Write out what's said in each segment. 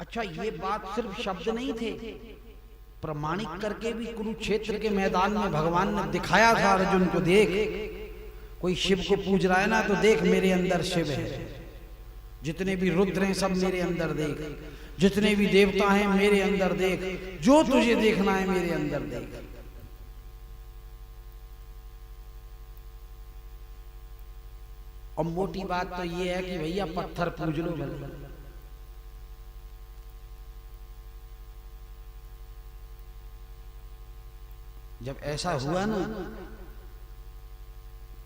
अच्छा, ये बात सिर्फ शब्द नहीं थे, प्रमाणिक करके भी कुरुक्षेत्र के मैदान में भगवान ने दिखाया था अर्जुन को, देख कोई शिव को पूज रहा है ना तो देख मेरे अंदर शिव है, जितने भी रुद्र हैं सब मेरे अंदर देख, जितने भी देवता हैं मेरे अंदर देख, जो तुझे देखना है मेरे अंदर देख। और मोटी बात तो ये है कि भैया पत्थर पूज लो भले, जब ऐसा हुआ ना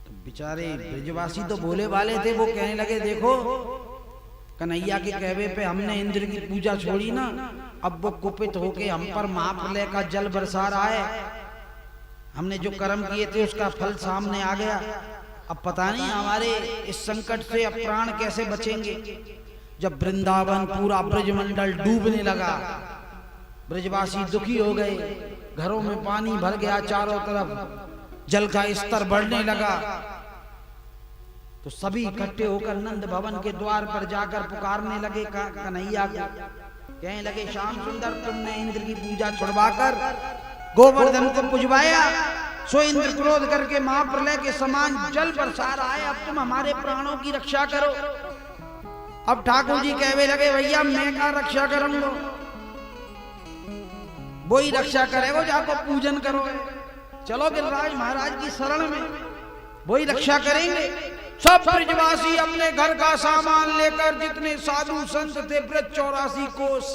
तो बेचारे ब्रजवासी तो भोले वाले थे, वो कहने लगे देखो कन्हैया के कहवे पे हमने इंद्र की पूजा छोड़ी ना, अब वो कुपित होके हम पर महाप्रलय का जल बरसा रहा है, हमने जो कर्म किए थे उसका फल सामने आ गया, अब पता नहीं हमारे इस संकट से अब प्राण कैसे बचेंगे। जब वृंदावन पूरा ब्रजमंडल डूबने लगा, ब्रजवासी दुखी हो गए, घरों में पानी भर गया, चारों तरफ जल का स्तर बढ़ने लगा, तो सभी इकट्ठे होकर नंद भवन के द्वार पर जाकर पुकारने लगे कन्हैया को, कहने लगे श्याम सुंदर तुमने इंद्र की पूजा छुड़वाकर गोवर्धन को पुजवाया, सो इंद्र क्रोध करके महाप्रलय के समान जल बरसा रहा है, अब तुम हमारे प्राणों की रक्षा करो। अब ठाकुर जी कहने लगे भैया मैं क्या रक्षा करूंगा, वो ही रक्षा करेगा जाको पूजन करो, चलो गिरिराज महाराज की शरण में, वो ही रक्षा करेंगे। सब ब्रजवासी अपने घर का सामान लेकर, जितने साधु संत थे ब्रज 84 कोस,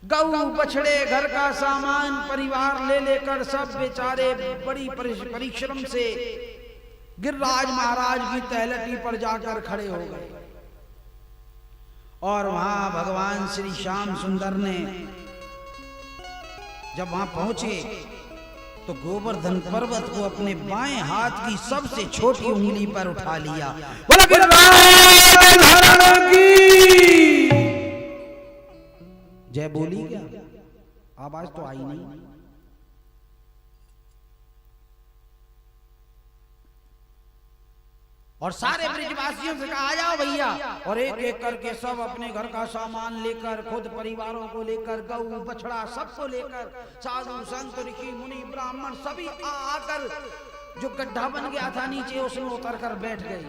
गऊ बछड़े घर का सामान परिवार ले लेकर सब बेचारे बड़ी परिश्रम से गिरिराज महाराज की तहलटी पर जाकर खड़े हो गए। और वहां भगवान श्री श्याम सुंदर ने जब वहां पहुंचे तो गोवर्धन पर्वत को अपने बाएं हाथ की सबसे छोटी उंगली पर उठा लिया। बोला गिरिराज महाराज की जय बोली क्या? आवाज तो आई नहीं। और सारे ब्रजवासियों से कहा आ जाओ भैया, और एक एक करके सब अपने घर का सामान लेकर, खुद परिवारों को लेकर, गऊ बछड़ा सबको लेकर, साधु संत ऋषि मुनि ब्राह्मण सभी आकर जो गड्ढा बन गया था नीचे उसमें उतर कर बैठ गए।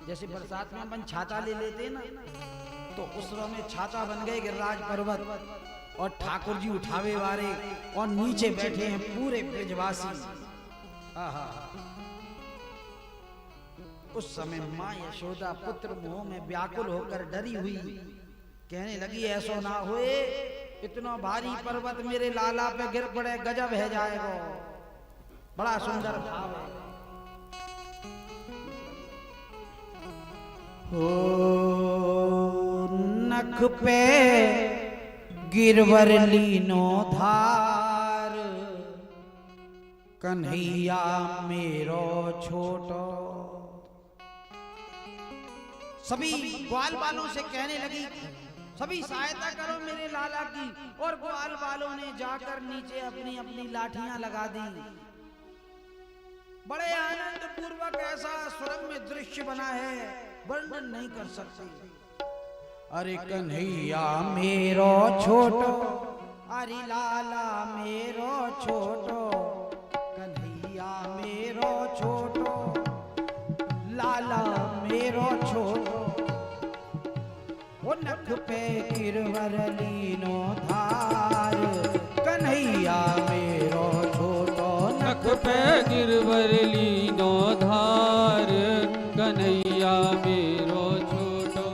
जैसे बरसात में अपन छाता ले लेते ना, तो उस में छाता बन गए गिरिराज पर्वत, और ठाकुर जी उठावे वाले और नीचे बैठे हैं पूरे ब्रजवासी। उस समय माँ यशोदा पुत्र मोह में व्याकुल होकर डरी हुई कहने लगी ऐसो ना होए, इतना भारी पर्वत मेरे लाला पे गिर पड़े, गजब है जाएगा। बड़ा सुंदर भाव है। ओ नख पे गिरवर लीनो धार, कन्हैया मेरो छोटो। सभी ग्वाल वालों से कहने लगी सभी सहायता करो मेरे लाला की, और ग्वाल वालों ने जाकर नीचे अपनी अपनी लाठियां लगा दी। बड़े आनंद पूर्वक ऐसा सुरम्य दृश्य बना है, वर्णन नहीं कर सकते। अरे कन्हैया मेरो छोटो, अरे लाला मेरो छोटो, कन्हैया मेरो छोटो, लाला मेरो छोटो। वो नख पे गिरवर लीनो धार, कन्हैया मेरो छोटो। नख पे गिरवर लीनो धार, कन्हैया मेरो छोटो।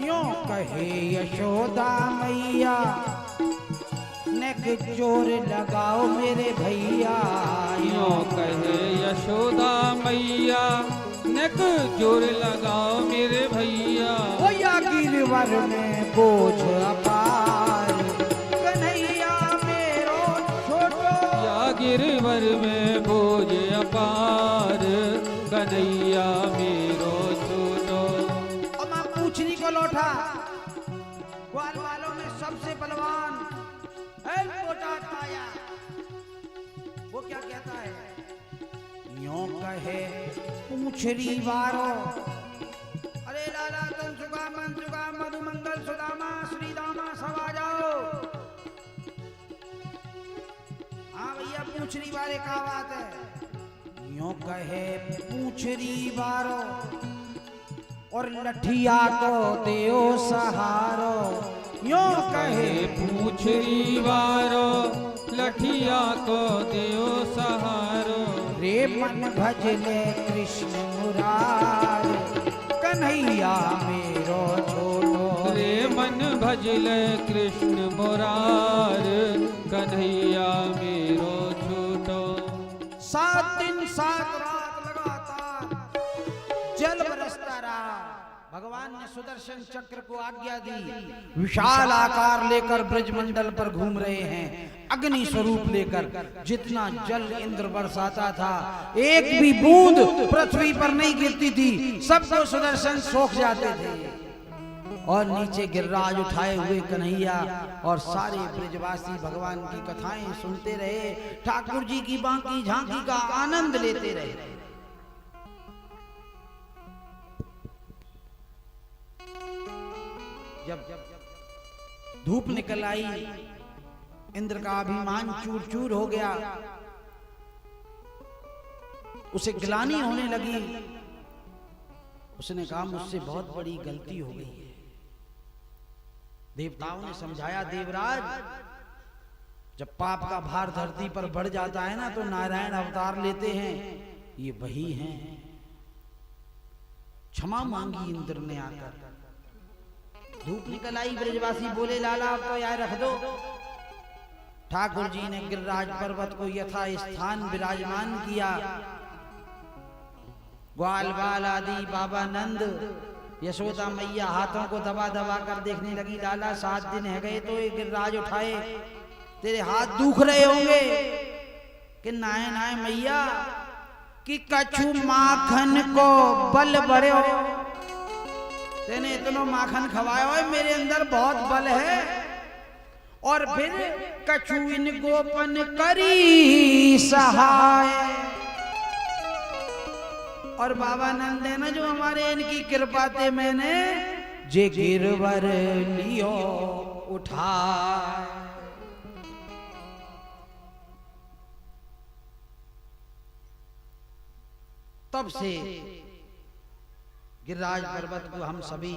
यूं कहे यशोदा मैया, नेक जोर लगाओ मेरे भैया। यूं कहे यशोदा मैया, नेक जोर लगाओ मेरे भैया। ओ या गिरवर में बोझ अपार, कन्हैया मेरो छोटो। या गिरवर में बोझ अपार, कन्हैया मेरो छोटो। और मां पूछनी को लौटा, ग्वाल वालों में सबसे बलवान मोटा पाया, वो क्या कहता है? यूं कहे पूछरी वारो, अरे लाला तुम सुगा मन सुगा मधु मंगल सुदामा श्री पूछरी वाले का बात है। यूं कहे पूछरी बारो और लठिया को देओ सहारो। यूं कहे पूछरी वारो लठिया को देओ सहारो। रे मन भजले कृष्ण मुरार कन्हैया मेरो छोटो। रे मन भजले कृष्ण मुरार कन्हैया मेरो छोटो। 7 दिन 7 रात लगातार जल बरसता रहा। भगवान ने सुदर्शन चक्र को आज्ञा दी। विशाल आकार लेकर ब्रजमंडल पर घूम रहे हैं, अग्नि स्वरूप लेकर। जितना जल इंद्र बरसाता था, एक भी बूंद पृथ्वी पर नहीं गिरती थी, सबको सुदर्शन सोख जाते थे। और नीचे गिरिराज उठाए हुए कन्हैया और सारे ब्रजवासी भगवान की कथाएं सुनते रहे, ठाकुर जी की बांकी झांकी का आनंद लेते रहे। जब धूप निकल आई, इंद्र का अभिमान चूर चूर हो गया, उसे ग्लानि होने लगी। उसने कहा मुझसे बहुत बड़ी गलती हो गई है। देवताओं ने समझाया, देवराज जब पाप का भार धरती पर बढ़ जाता है ना तो नारायण अवतार लेते हैं, ये वही हैं। क्षमा मांगी इंद्र ने आकर। धूप निकल आई, ब्रजवासी बोले लाला अब तो यार रख दो। ठाकुर जी ने गिरिराज पर्वत को यथा स्थान विराजमान किया। ग्वाल बाल आदि बाबा नंद यशोदा मैया हाथों को दबा दबा कर देखने लगी। लाला 7 दिन है गए तो ये गिरिराज उठाए, तेरे हाथ दुख रहे होंगे कि नाय नाय मैया कि कछु माखन को बल बड़े हो। तेने इतना माखन खवाया हो, मेरे अंदर बहुत बल है। और फिर कछु इन गोपन करी सहाय। और बाबा नंद है ना जो हमारे, इनकी कृपा ते मैंने जे गिरवर लियो उठाए। तब से गिरिराज पर्वत को हम सभी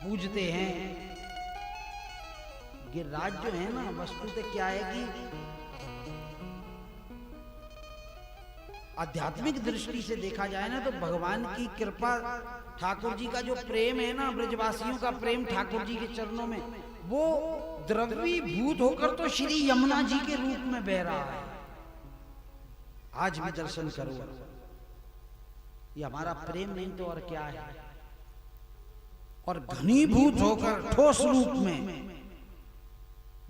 पूजते हैं। गिरिराज जो है ना, वस्तु तो क्या है कि आध्यात्मिक दृष्टि से देखा जाए ना तो भगवान की कृपा, ठाकुर जी का जो प्रेम है ना, ब्रजवासियों का प्रेम ठाकुर जी के चरणों में, वो द्रवीभूत होकर तो श्री यमुना जी के रूप में बह रहा है। आज भी दर्शन करो, ये हमारा प्रेम नहीं तो और क्या है। और घनीभूत होकर ठोस रूप में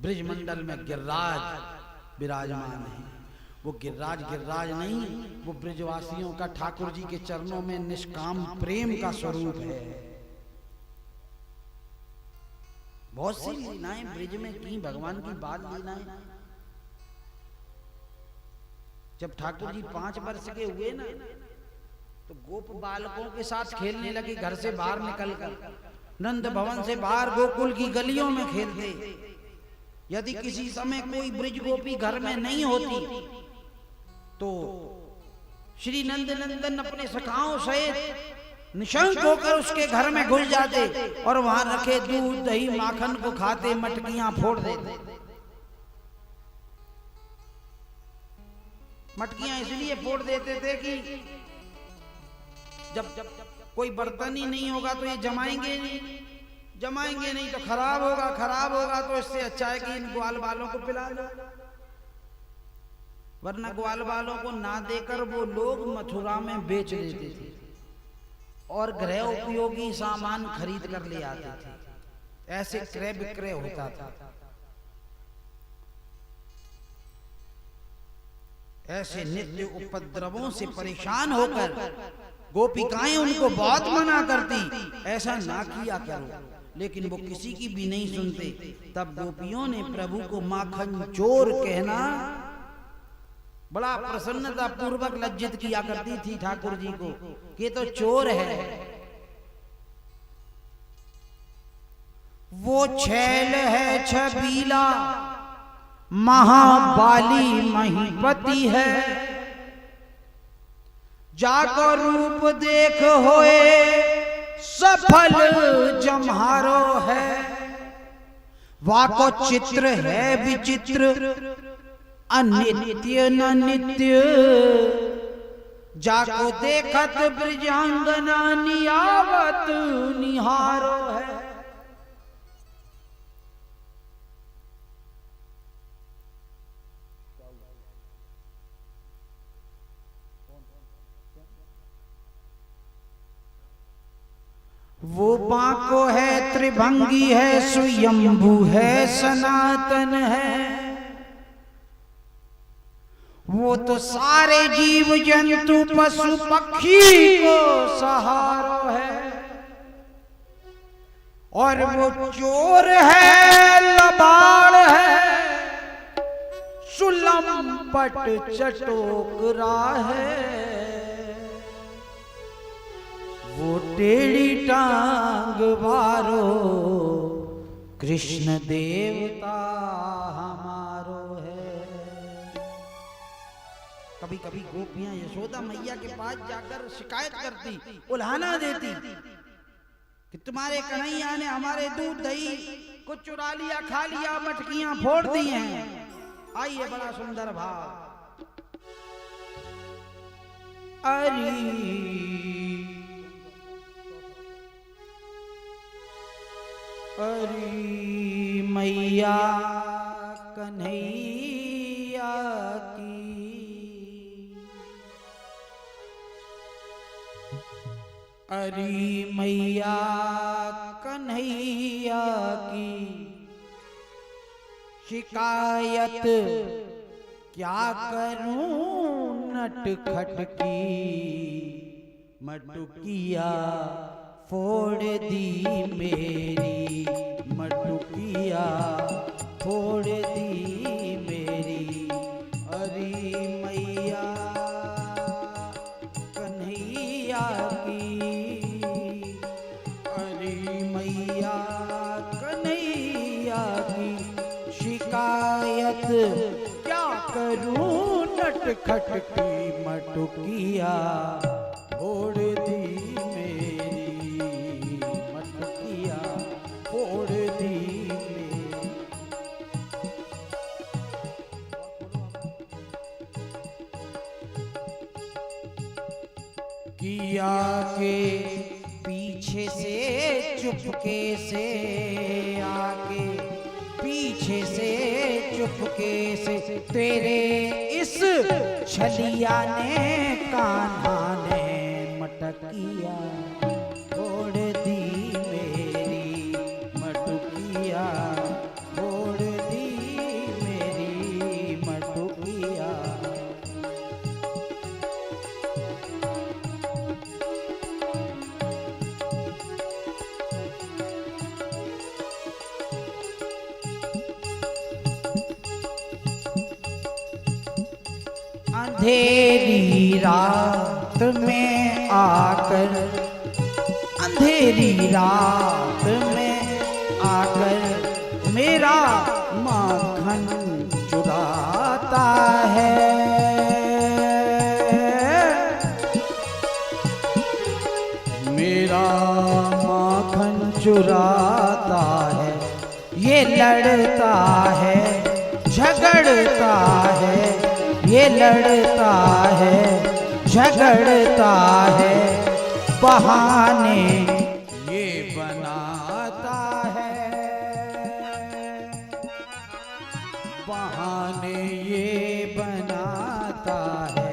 ब्रजमंडल में गिरिराज विराजमान है। वो गिरिराज गिरिराज नहीं, वो ब्रजवासियों का ठाकुर जी के चरणों में निष्काम प्रेम का स्वरूप है। बहुत सी लीलाएं ब्रज में की, भगवान की बात लीलाएं। जब ठाकुर जी 5 वर्ष के हुए ना तो गोप बालकों के साथ खेलने लगे। घर से बाहर निकलकर नंद भवन से बाहर गोकुल की गलियों में खेलते। यदि किसी समय कोई ब्रज गोपी घर में नहीं होती तो श्री नंद नंदन अपने सखाओं सहित निशंक होकर उसके घर में घुस जाते और वहां रखे दूध दही माखन को खाते, मटकियां फोड़ देते। मटकियां इसलिए फोड़ देते थे कि जब कोई बर्तन ही नहीं होगा तो ये जमाएंगे नहीं तो खराब होगा तो इससे अच्छा है कि इन ग्वाल बालों को पिला दो। वरना ग्वाल बालों को ना देकर वो लोग मथुरा में बेच देते थे और गृह उपयोगी सामान खरीद कर ले आते थे। ऐसे क्रय विक्रय होता था। ऐसे नित्य उपद्रवों से परेशान होकर गोपिकाएं उनको बहुत मना करती, ऐसा ना किया करो, लेकिन वो किसी की भी नहीं सुनते। तब गोपियों ने प्रभु को माखन चोर कहना बड़ा प्रसन्नता पूर्वक लज्जित किया करती थी ठाकुर जी को कि तो चोर है। वो छैल है छबीला महाबाली महीपति है, जाको रूप देख होए सफल जम्हारो है। वाको चित्र है विचित्र अनित्य न नित्य, जाको देखत ब्रजांगना नियावत निहारो है। वो बांको है त्रिभंगी है, स्वयंभू है सनातन है। वो तो सारे जीव जंतु पशु पक्षी को सहारो है। और वो चोर है लबाड़ है, सुलंपट चटोकरा है। वो टेढ़ी टांग वारो कृष्ण देवता हमारो है। कभी कभी गोपियां यशोदा मैया के पास जाकर शिकायत करती, उल्हाना देती कि तुम्हारे कन्हैया ने हमारे दूध दही को चुरा लिया, खा लिया, मटकियां फोड़ दी हैं। आइए बड़ा सुंदर भाव। अरे मैया कन्हैया की, अरे मैया कन्हैया की, शिकायत क्या करूं नटखट की। मटुकिया फोड़ दी मेरी, मटुकिया फोड़ दी मेरी। अरे मैया कन्हैया की, अरे मैया कन्हैया की, शिकायत क्या करूं नटखट की। मटुकिया फोड़ दी किया के पीछे से चुपके से आके, पीछे से चुपके से तेरे इस छलिया ने कान्हा ने मटकिया फोड़ दी मेरी। मटुकिया फोड़ दी मेरी, मटुकिया। अंधेरी रात में आकर, अंधेरी रात में आकर मेरा माखन चुराता है। मेरा माखन चुराता है, ये लड़ता है झगड़ता है, ये लड़ता है झगड़ता है, बहाने ये बनाता है, बहाने ये बनाता है।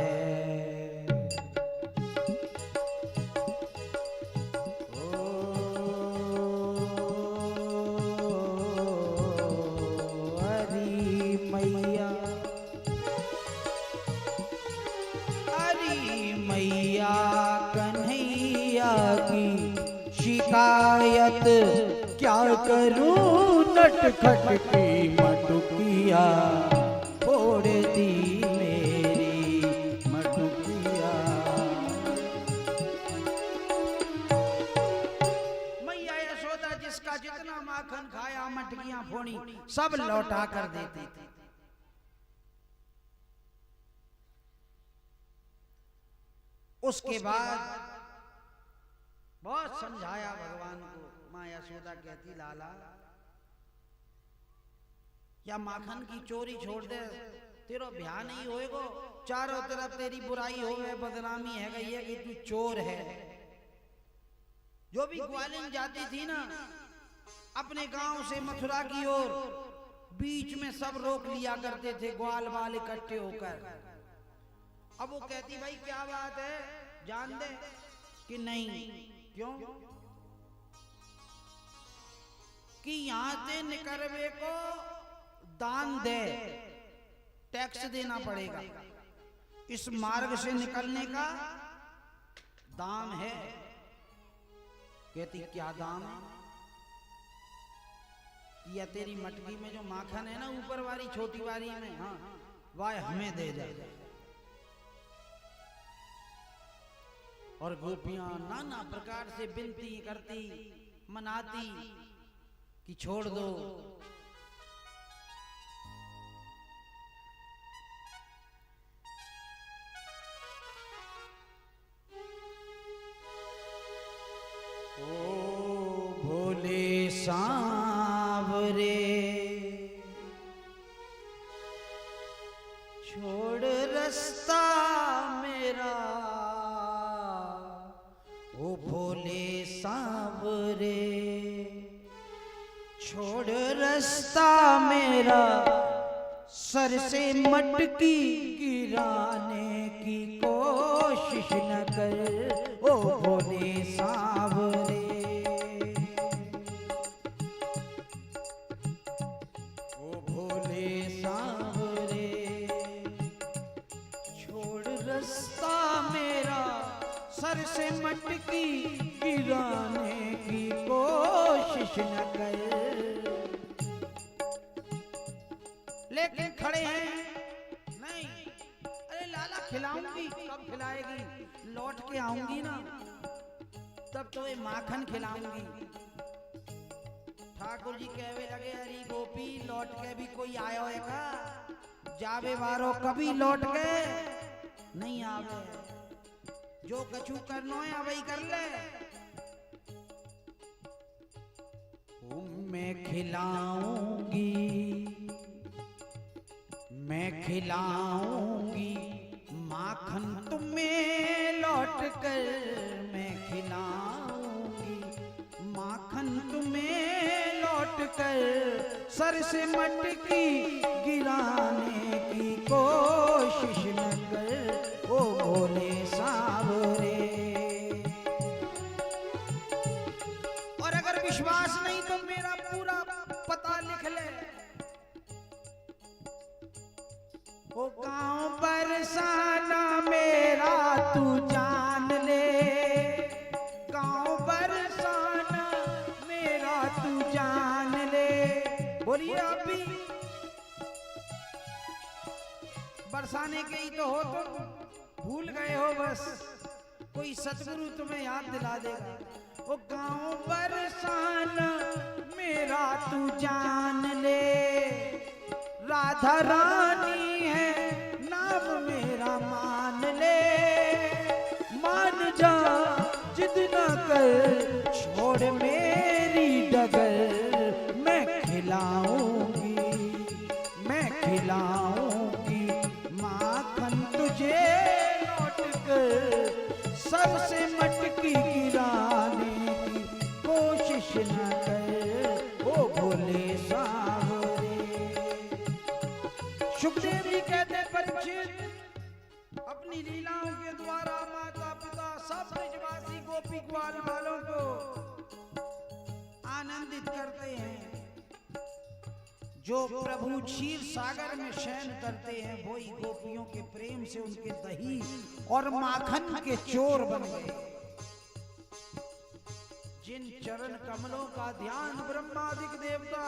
अरे मैया, मैया कन्हैया की, शिकायत क्या करूं नटखट की। मटुकिया फोड़ दी मेरी, मटुकिया। मैया यशोदा जिसका जितना माखन खाया, मटकियां फोड़ी, सब लौटा कर देती थी। उसके बाद बहुत समझाया भगवान को। माँ यशोदा कहती लाला या माखन की चोरी छोड़ दे, तेरा ब्याह नहीं होएगो, चारों तरफ तेरी बुराई होवे, बदनामी है गई है कि तू चोर है। जो भी ग्वालिन जाती थी ना अपने गांव से मथुरा की ओर, बीच में सब रोक लिया करते थे ग्वाल बाल इकट्ठे होकर। अब वो कहती भाई क्या बात है, जान दे कि नहीं। क्यों कि यहां से निकलवे को दान दे, टैक्स देना पड़ेगा, इस मार्ग से निकलने का दाम है। कहती क्या दाम? या तेरी मटकी में जो माखन है ना ऊपर वाली छोटी वाली में, हाँ वह हमें दे दे। और गोपियां नाना प्रकार से विनती करती, मनाती कि छोड़ दो। ओ भोले सांवरे छोड़ रास्ता मेरा, ओ भोले सांवरे छोड़ रास्ता मेरा, सर से मटकी गिराने की कोशिश न कर, ओ भोले सांवरे। ओ भोले सांवरे छोड़ रास्ता मेरा, सर से मटकी गिराने की कोशिश न कर। लेकिन खड़े हैं नहीं, अरे लाला खिलाऊंगी। कब खिलाएगी? लौट के आऊंगी ना तब तो ये माखन खिलाऊंगी। ठाकुर जी कहवे लगे अरे गोपी लौट के भी कोई आयो है का? जावे वारो कभी लौट के नहीं आवे, जो कछु करनो है वही कर ले। मैं खिलाऊंगी, मैं खिलाऊंगी माखन तुम्हें लौट कर, मैं खिलाऊंगी माखन तुम्हें लौट कर, सर से मटकी गिराने की कोशिश न कर, ओ भोले सांवरे। और अगर विश्वास नहीं तो मेरा पूरा पता लिख ले। वो गांव बरसाना मेरा तू जान ले, गांव बरसाना मेरा तू जान ले। बोलिए आप भी बरसाने के ही तो हो, तुम भूल गए हो, बस कोई सतगुरु तुम्हें याद दिला देगा। वो गांव बरसाना मेरा तू जान ले, राधा रानी है नाम मेरा मान ले। मान जा जिद न कर, छोड़ मेरी डगर, मैं खिलाऊंगी, मैं खिलाऊंगी माखन तुझे लौट कर, सबसे मटकी गिराने की कोशिश न कर, ओ भोले सांवरे। सुखदेव जी कहते परीक्षित अपनी लीलाओं के द्वारा माता पिता सब ब्रजवासी गोपी ग्वाल वालों को आनंदित करते हैं। जो प्रभु क्षीर सागर में शयन करते हैं वही गोपियों के प्रेम से उनके दही और माखन के चोर बन गए। जिन चरण कमलों का ध्यान ब्रह्मादिक देवता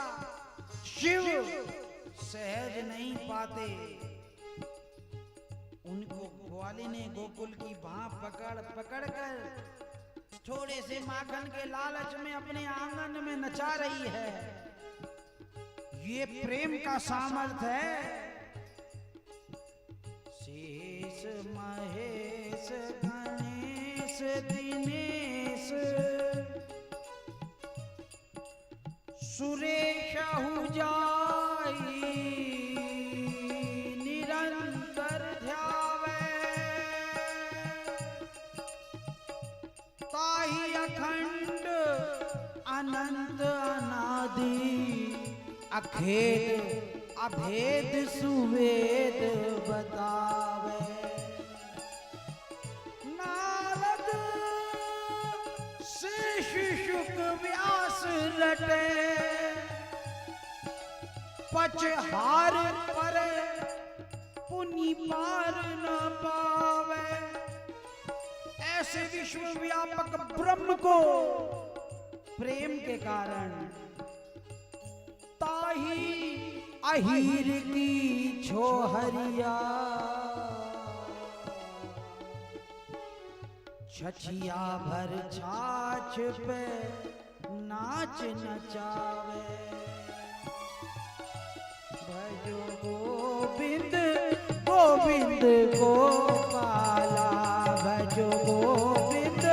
शिव सहज नहीं पाते, उनको ग्वाली ने गोकुल की भांप पकड़ कर थोड़े से माखन के लालच में अपने आंगन में नचा रही है। ये प्रेम का सामर्थ्य है। शेष महेश गणेश सुरेश हु जाई निरंतर ध्यावे, ताहि अखंड अनंत अनादि अखेद अभेद सुवेद बतावे। नारद शेष शुक व्यास रटे, पचहार पर पुनि पार न पावे। ऐसे विश्व व्यापक ब्रह्म को प्रेम के कारण ताही अहीर की छोहरिया, छछिया भर छाछ पे नाच नचावे। भजो गोविंद गोविंद गोपाला, भजो गोविंद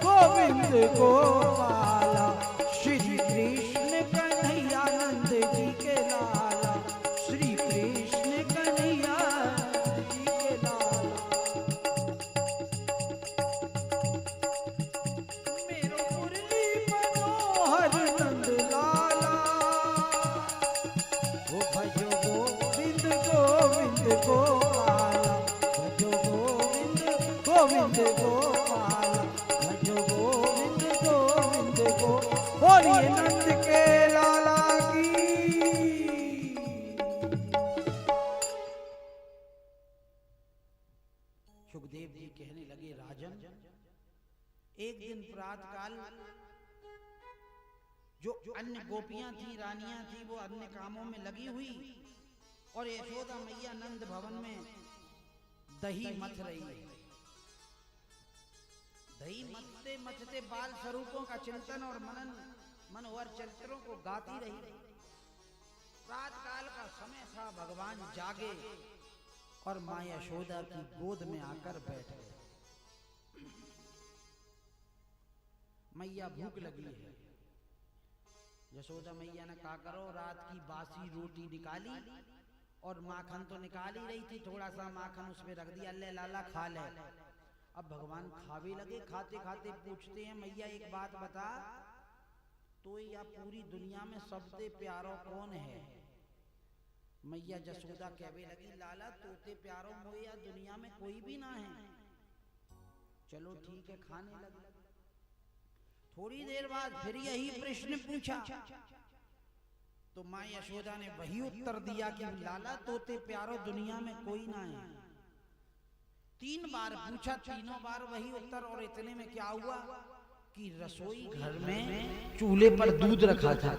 गोविंद गोपाला। श्री कृष्ण कन्हैया नंद जी के लाला, श्री कृष्ण कन्हैया जी के लाला। मेरो मुरली मनोहर नंद लाला, ओ भजो गोविंद गोविंद गोपाला, भजो गोविंद गोविंद गोपाला, भजो गोविंद गोविंद गोपाला। बोलिए नंद के लाला की। सुखदेव जी कहने लगे, राजन, एक दिन प्रातःकाल जो अन्य गोपियां थी, रानियां थी, वो अन्य कामों में लगी हुई और यशोदा मैया नंद भवन में दही मथ रही है। दही मथते मथते बाल स्वरूपों का चिंतन और मनोहर चरित्रों को गाती रही। प्रातःकाल का समय था, भगवान जागे और मां यशोदा की गोद में आकर बैठ गए। मैया भूख लगी है। यशोदा मैया ने कहा, करो, रात की बासी रोटी निकाली और माखन तो निकाल ही रही थी, थोड़ा सा माखन उसमें रख दिया, ले लाला खा ले। अब भगवान खावे लगे। खाते खाते पूछते हैं, मैया एक बात बता, तो या पूरी दुनिया में सबसे प्यारो कौन है? मैया यशोदा कहवे लगी, लाला तोते प्यारो मोया दुनिया में कोई भी ना है। चलो ठीक है, खाने लगे। थोड़ी देर बाद फिर यही प्रश्न पूछा तो माँ यशोदा ने वही उत्तर दिया कि लाला तोते प्यारो दुनिया में कोई ना है। 3 बार पूछा, तीनों बार वही उत्तर। और इतने में क्या हुआ कि रसोई घर में चूल्हे पर दूध रखा था,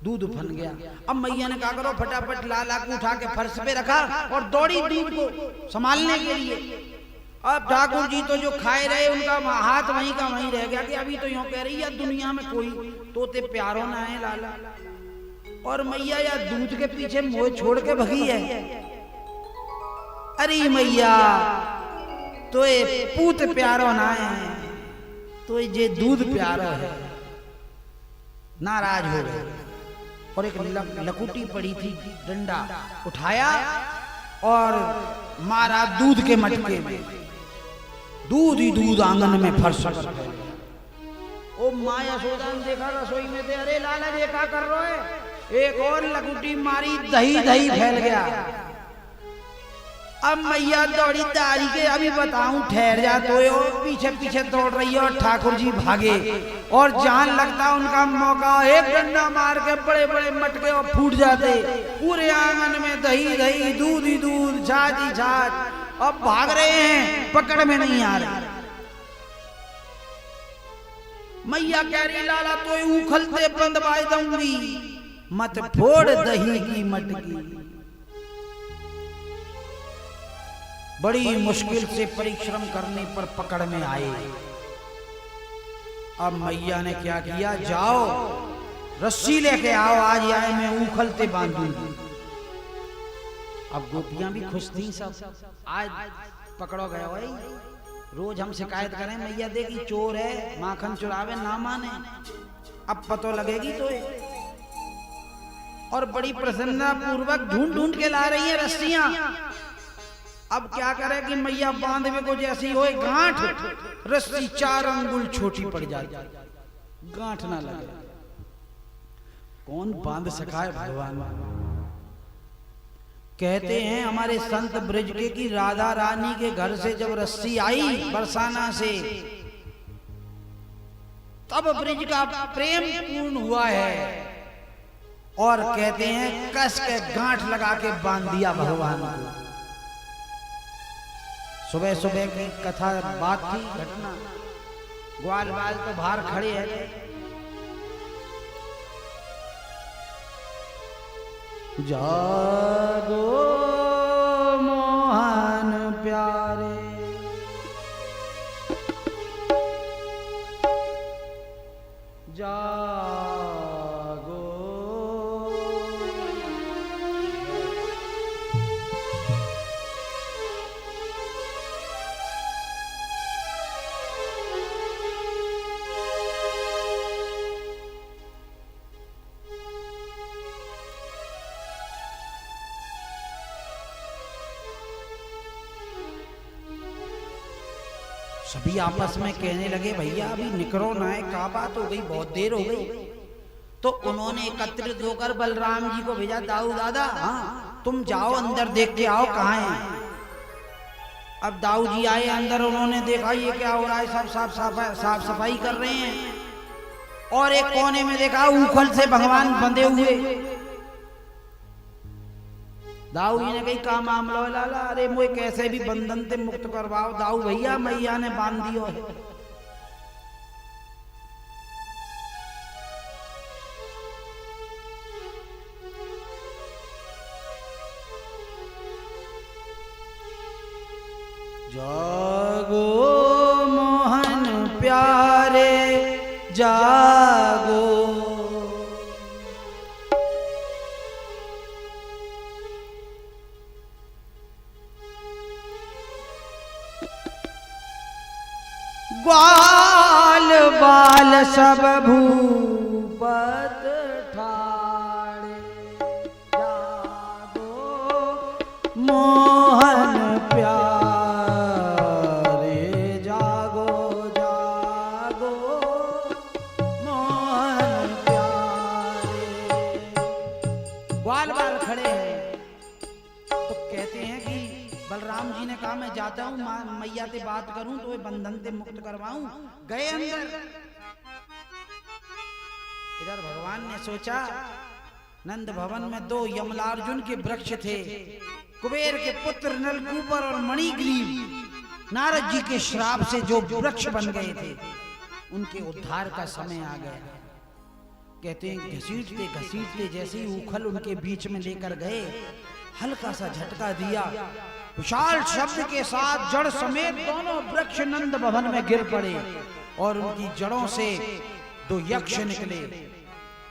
दूध उफन गया। अब मैया ने कहा, करो फटाफट लाला को उठा के फर्श पे रखा और दौड़ी दूध को संभालने के लिए। अब ठाकुर जी तो जो खाए रहे, उनका हाथ वहीं का वहीं रह गया कि अभी तो यूं कह रही है दुनिया में कोई तोते प्यारो ना है लाला। और मैया या दूध के पीछे मोह छोड़ के भगी है। अरे मैया, तो ये पूत प्यारो ना है, तो ये दूध प्यारो है। नाराज हो गए और एक लकुटी पड़ी थी, डंडा उठाया और मारा दूध के मटके में। दूध ही दूध आंगन में फर्श कर गया। ओ माँ यशोदा ने देखा रसोई में थे, अरे लाला ये क्या कर रहे हो? एक और लकुटी मारी, दही दही फैल गया। अब मैया दौड़ी दारी के, अभी बताऊं ठहर जा। तो पीछे पीछे दौड़ रही है और ठाकुर जी भागे और जान लगता उनका मौका, एक डंडा मार के बड़े बड़े मटके और फूट जाते। पूरे आंगन में दही दही, दूध ही दूध, छाछ ही छाछ। अब भाग रहे हैं, पकड़ में नहीं आ रहे। मैया कह रही, लाला तो उखलते बंद बाज दूंगी, मत फोड़ दही की मटकी। बड़ी मुश्किल से परिश्रम करने पर पकड़ में आए। अब मैया ने क्या किया, जाओ रस्सी लेके आओ, आज आए मैं उखलते बांधूंगी। अब गोपियां भी खुश थी सब, आज पकड़ो गए भाई। रोज हम शिकायत करें, मैया देखी चोर है, माखन चुरावे ना माने, अब पतो लगेगी तो और बड़ी प्रसन्नता पूर्वक ढूंढ ढूंढ के ला रही है रस्सियां। अब क्या करे कि मैया बांधवे को जैसी होए गांठ, रस्सी 4 अंगुल छोटी पड़ जाए, गांठ ना लगे। कौन बांध सका है भगवान। कहते हैं हमारे संत ब्रज के की राधा रानी के घर से जब रस्सी आई बरसाना से, तब ब्रज का प्रेम पूर्ण हुआ है। और कहते हैं कस के गांठ लगा के बांध दिया भगवान को। सुबह सुबह की कथा बात थी, घटना। ग्वाल बाल तो बाहर खड़े हैं। जागो मोहन प्यारे, जागो। सभी आपस में कहने लगे भैया अभी निकलो ना है, क्या बात हो गई, बहुत देर हो गई। तो उन्होंने एकत्रित होकर बलराम जी को भेजा, दाऊ दादा हाँ तुम जाओ अंदर देख के आओ कहाँ हैं। अब दाऊ जी आए अंदर, उन्होंने देखा ये क्या हो रहा है, सब साफ सफाई कर रहे हैं। और एक कोने में देखा उखल से भगवान बंधे हुए। दाऊ जी ने कही का मामला है लाला, अरे मुझे कैसे भी बंधन से मुक्त करवाओ। दाऊ भैया मैया ने बांध दियो है। जागो मोहन प्यारे जागो, ग्वाल बाल सब भूपत ठाड़े, जागो मोहन प्यारे जागो, जागो मोहन प्यारे। ग्वाल बाल खड़े हैं। तो कहते हैं कि बलराम जी ने कहा मैं जाता हूँ मैया से बात करूं तो बंधन से मुक्त करवाऊं। गए अंदर। इधर भगवान ने सोचा नंद भवन में 2 यमलार्जुन के वृक्ष थे। कुबेर के पुत्र नलकूबर और मणिग्रीव नारद जी के श्राप से जो वृक्ष बन गए थे, उनके उद्धार का समय आ गया। कहते हैं घसीटते घसीटते जैसे ही उखल उनके बीच में लेकर गए, हल्का सा झटका दिया, विशाल शब्द के साथ जड़ समेत दोनों वृक्ष नंद भवन में गिर पड़े और उनकी जड़ों से 2 यक्ष निकले।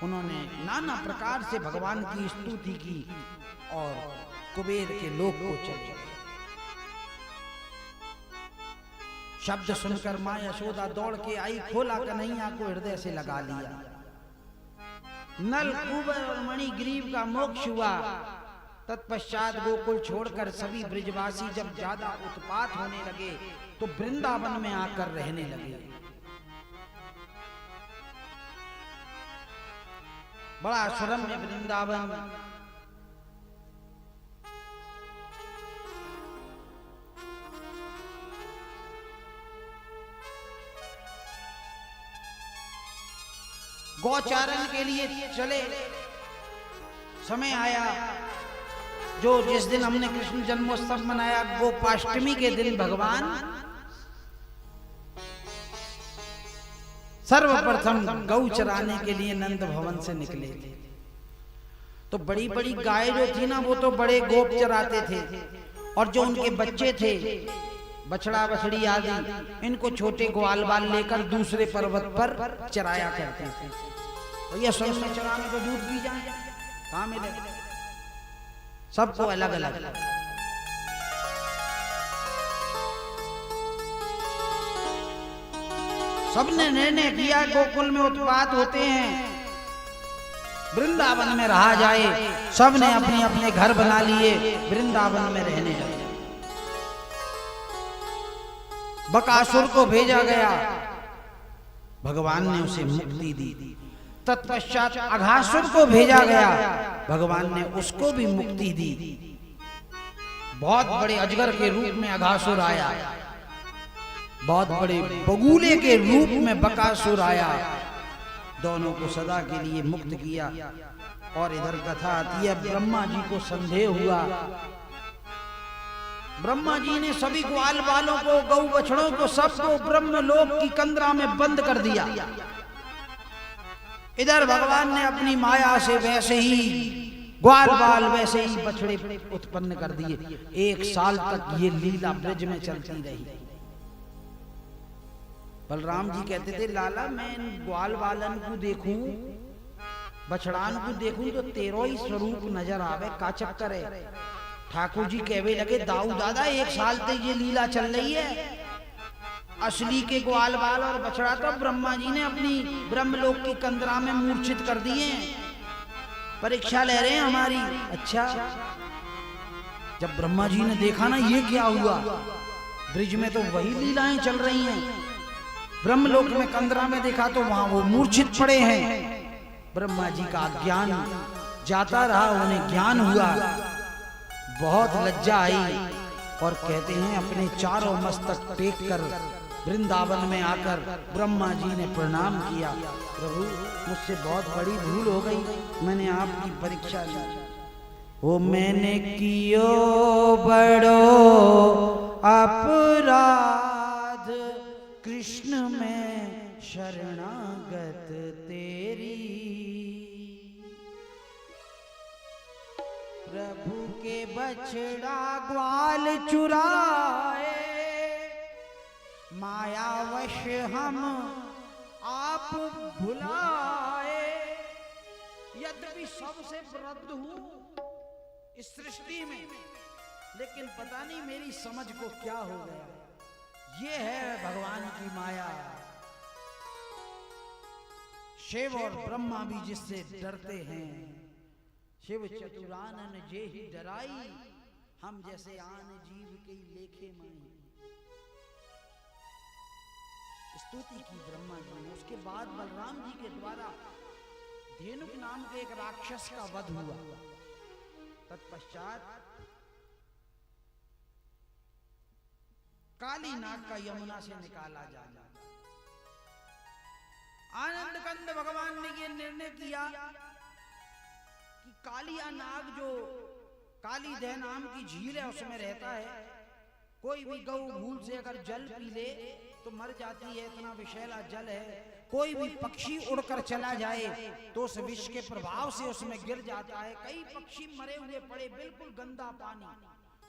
उन्होंने नाना प्रकार से भगवान की स्तुति की और कुबेर के लोक को चले गए। शब्द सुनकर मां यशोदा दौड़ के आई, खोला कन्हैया को हृदय से लगा लिया। नल कुबर और मणिग्रीव का मोक्ष हुआ। तत्पश्चात गोकुल छोड़कर सभी ब्रजवासी जब ज्यादा उत्पात होने लगे तो वृंदावन में आकर रहने लगे। बड़ा सुरम्य वृंदावन। गौचारण के लिए चले। समय आया जो जिस दिन हमने कृष्ण जन्मोत्सव मनाया, गोपाष्टमी के दिन भगवान सर्वप्रथम गौ चराने के लिए नंद भवन से निकले थे। तो बड़ी बड़ी गाय जो थी ना, वो तो बड़े गोप चराते थे, और जो उनके बच्चे थे बछड़ा बछड़ी आदि, इनको छोटे ग्वाल बाल लेकर दूसरे पर्वत पर चराया करते थे। भैया स्वयं में चराने को दूध पी जाए, कहाँ मिले? सबको अलग अलग। सबने निर्णय किया गोकुल में उत्पात होते हैं, वृंदावन में रहा जाए। सब ने अपने अपने घर बना लिए, वृंदावन में रहने लगे। बकासुर को भेजा गया, भगवान ने उसे मुक्ति दी। तत्पश्चात अघासुर को भेजा गया, भगवान ने उसको भी मुक्ति दी। बहुत बड़े अजगर के रूप में अघासुर आया, बहुत बड़े बगुले के रूप में बकासुर आया, दोनों को सदा के लिए मुक्त किया। और इधर कथा आती है, ब्रह्मा जी को संदेह हुआ। ब्रह्मा जी ने सभी ग्वाल बालों को, गौ बछड़ों को, सबको ब्रह्मलोक की कंदरा में बंद कर दिया। इधर भगवान ने अपनी माया से वैसे ही ग्वाल बाल, वैसे ही बछड़े उत्पन्न कर दिए। 1 साल तक ये लीला ब्रज में चलती रही। बलराम जी कहते थे, लाला मैं ग्वाल बालन को देखूं, बछड़ान को देखूं तो तेरो ही स्वरूप नजर आवे, का चक्कर है। ठाकुर जी कहवे लगे, दाऊ दादा 1 साल तक ये लीला चल रही है। असली के ग्वाल बाल और बछड़ा तो ब्रह्मा जी ने अपनी ब्रह्मलोक की कंदरा में मूर्छित कर दिए, परीक्षा ले रहे हैं हमारी। अच्छा, जब ब्रह्मा जी ने देखा ना ये क्या हुआ, ब्रिज में तो वही लीलाएं चल रही हैं, ब्रह्मलोक में कंदरा में देखा तो वहां वो मूर्छित पड़े हैं। ब्रह्मा जी का ज्ञान जाता रहा, उन्हें ज्ञान हुआ, बहुत लज्जा आई और कहते हैं अपने चारों मस्तक टेक कर वृंदावन में आकर ब्रह्मा जी ने प्रणाम किया, प्रभु मुझसे बहुत बड़ी भूल हो गई, मैंने आपकी परीक्षा ली। वो मैंने कियो बड़ो अपराध, कृष्ण में शरणागत तेरी। प्रभु के बछड़ा ग्वाल चुराए, मायावश हम आप भुलाए। यद्यपि सबसे वृद्ध हूं इस सृष्टि में, लेकिन पता नहीं मेरी समझ को क्या हो गया। ये है भगवान की माया। शिव और ब्रह्मा भी जिससे डरते हैं, शिव चतुरानन जे ही डराई, हम जैसे आन जीव के लेखे माई। स्तुति की ब्रह्मा जी ने। उसके बाद बलराम जी के द्वारा धेनुक नाम के एक राक्षस का वध हुआ। तत्पश्चात काली नाग का यमुना से निकाला जाना। आनंद कंद भगवान ने यह निर्णय किया कि कालिया नाग जो काली दह नाम की झील है उसमें रहता है, कोई भी गौ भूल से अगर जल पी ले तो मर जाती है, इतना विषैला जल है। कोई भी पक्षी उड़कर चला जाए तो उस विष के प्रभाव से उसमें गिर जाता है। कई पक्षी मरे हुए पड़े, बिल्कुल गंदा पानी,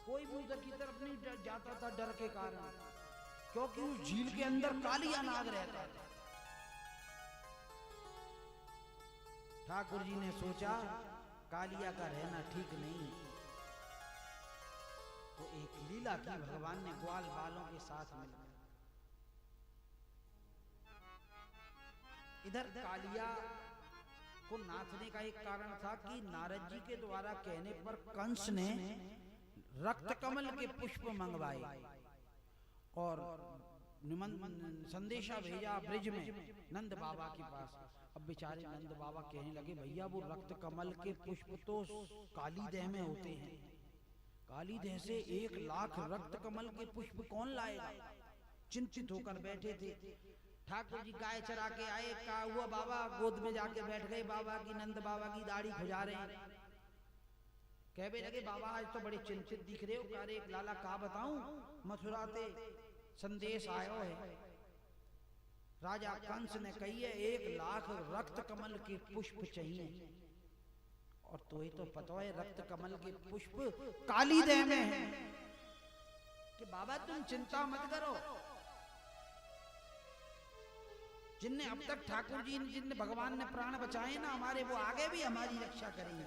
कोई भी उधर की तरफ नहीं जाता था डर के कारण, क्योंकि उस झील के अंदर कालिया नाग रहता था। ठाकुर जी ने सोचा कालिया का रहना ठीक नहीं, तो एक लीला की भगवान ने ग्वाल बालों के साथ मिलकर। इधर कालिया को नाथने का एक कारण था कि नारद जी के द्वारा कहने पर कंस ने रक्त कमल के पुष्प मंगवाए और संदेशा भेजा ब्रिज में नंद बाबा के पास। अब बेचारे नंद बाबा कहने लगे, भैया वो रक्त कमल के पुष्प तो काली देह में होते हैं, काली देह से 1 लाख रक्त कमल के पुष्प कौन लाएगा। चिंतित होकर बैठे थे। ठाकुर जी गाय चरा के आए, कहा हुआ बाबा गोद में जाके बैठ गए। बाबा की नंद बाबा की दाढ़ी खुजा रहे हैं। कहने लगे, बाबा आज तो बड़े चिंतित दिख रहे हो। कह रहे, लाला का बताऊं, मथुरा से संदेश आयो है, राजा कंस ने कही है 1 लाख रक्त कमल के पुष्प चाहिए। और तो ये तो पता है रक्त कमल के पुष्प काली देह में है। कि बाबा तुम चिंता मत करो, जिनने अब तक ठाकुर जी जिनने भगवान ने प्राण बचाए ना हमारे, वो आगे भी हमारी रक्षा करेंगे।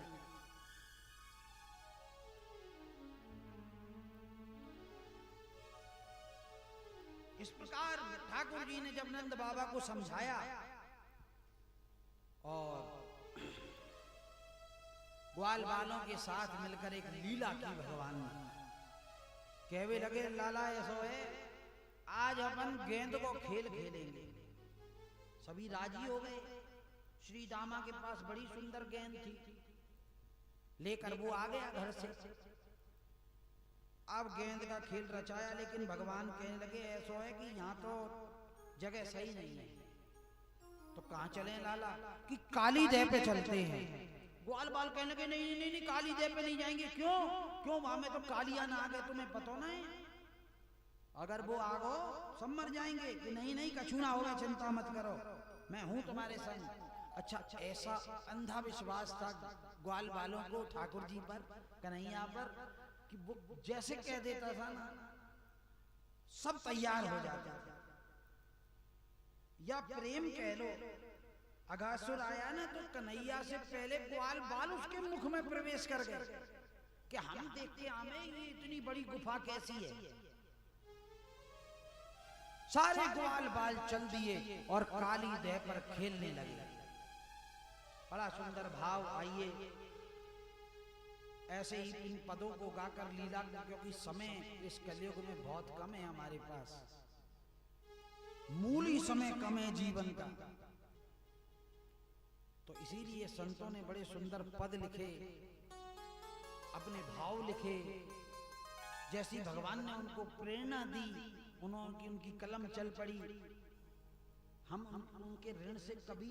इस प्रकार ठाकुर जी ने जब नंद बाबा को समझाया और ग्वाल बालों के साथ मिलकर एक लीला की भगवान ने। कहवे लगे लाला ऐसो है, आज अपन गेंद को खेल खेलेंगे। सभी राजी हो गए। श्री दामा के पास बड़ी सुंदर गेंद थी, लेकर वो आ गया घर से। अब गेंद का खेल रचाया, लेकिन भगवान कहने लगे ऐसो है कि यहाँ तो जगह सही नहीं है, तो कहाँ चलें लाला? कि काली देह पे चलते हैं। ग्वाल बाल कहने लगे नहीं नहीं नहीं, काली देह पे नहीं जाएंगे। क्यों क्यों? वहां में तो कालिया ना आ गए, तुम्हें पता ना है? अगर वो आ गो सब मर जाएंगे। कि नहीं नहीं, कछु ना होगा, चिंता मत करो, मैं हूं तुम्हारे संग। अच्छा, ऐसा अंधा विश्वास था ग्वाल बालों को ठाकुर जी पर, कन्हैया पर, कि वो जैसे कह देता था ना, सब तैयार हो जाता था। या प्रेम कह लो, अघासुर आया ना तो कन्हैया से पहले ग्वाल बाल उसके मुख में प्रवेश कर गए कि हम देखते हमें ये इतनी बड़ी गुफा कैसी है। सारे ग्वाल बाल चल दिए और काली देह पर खेलने लगे। बड़ा सुंदर भाव। आइए ऐसे ही इन पदों को गाकर लीला, क्योंकि समय इस कलयुग में बहुत कम है हमारे पास, मूल ही समय कम है जीवन का। तो इसीलिए संतों ने बड़े सुंदर पद लिखे, अपने भाव लिखे। जैसी भगवान ने उनको प्रेरणा दी, उनकी कलम चल पड़ी। हम उनके ऋण से कभी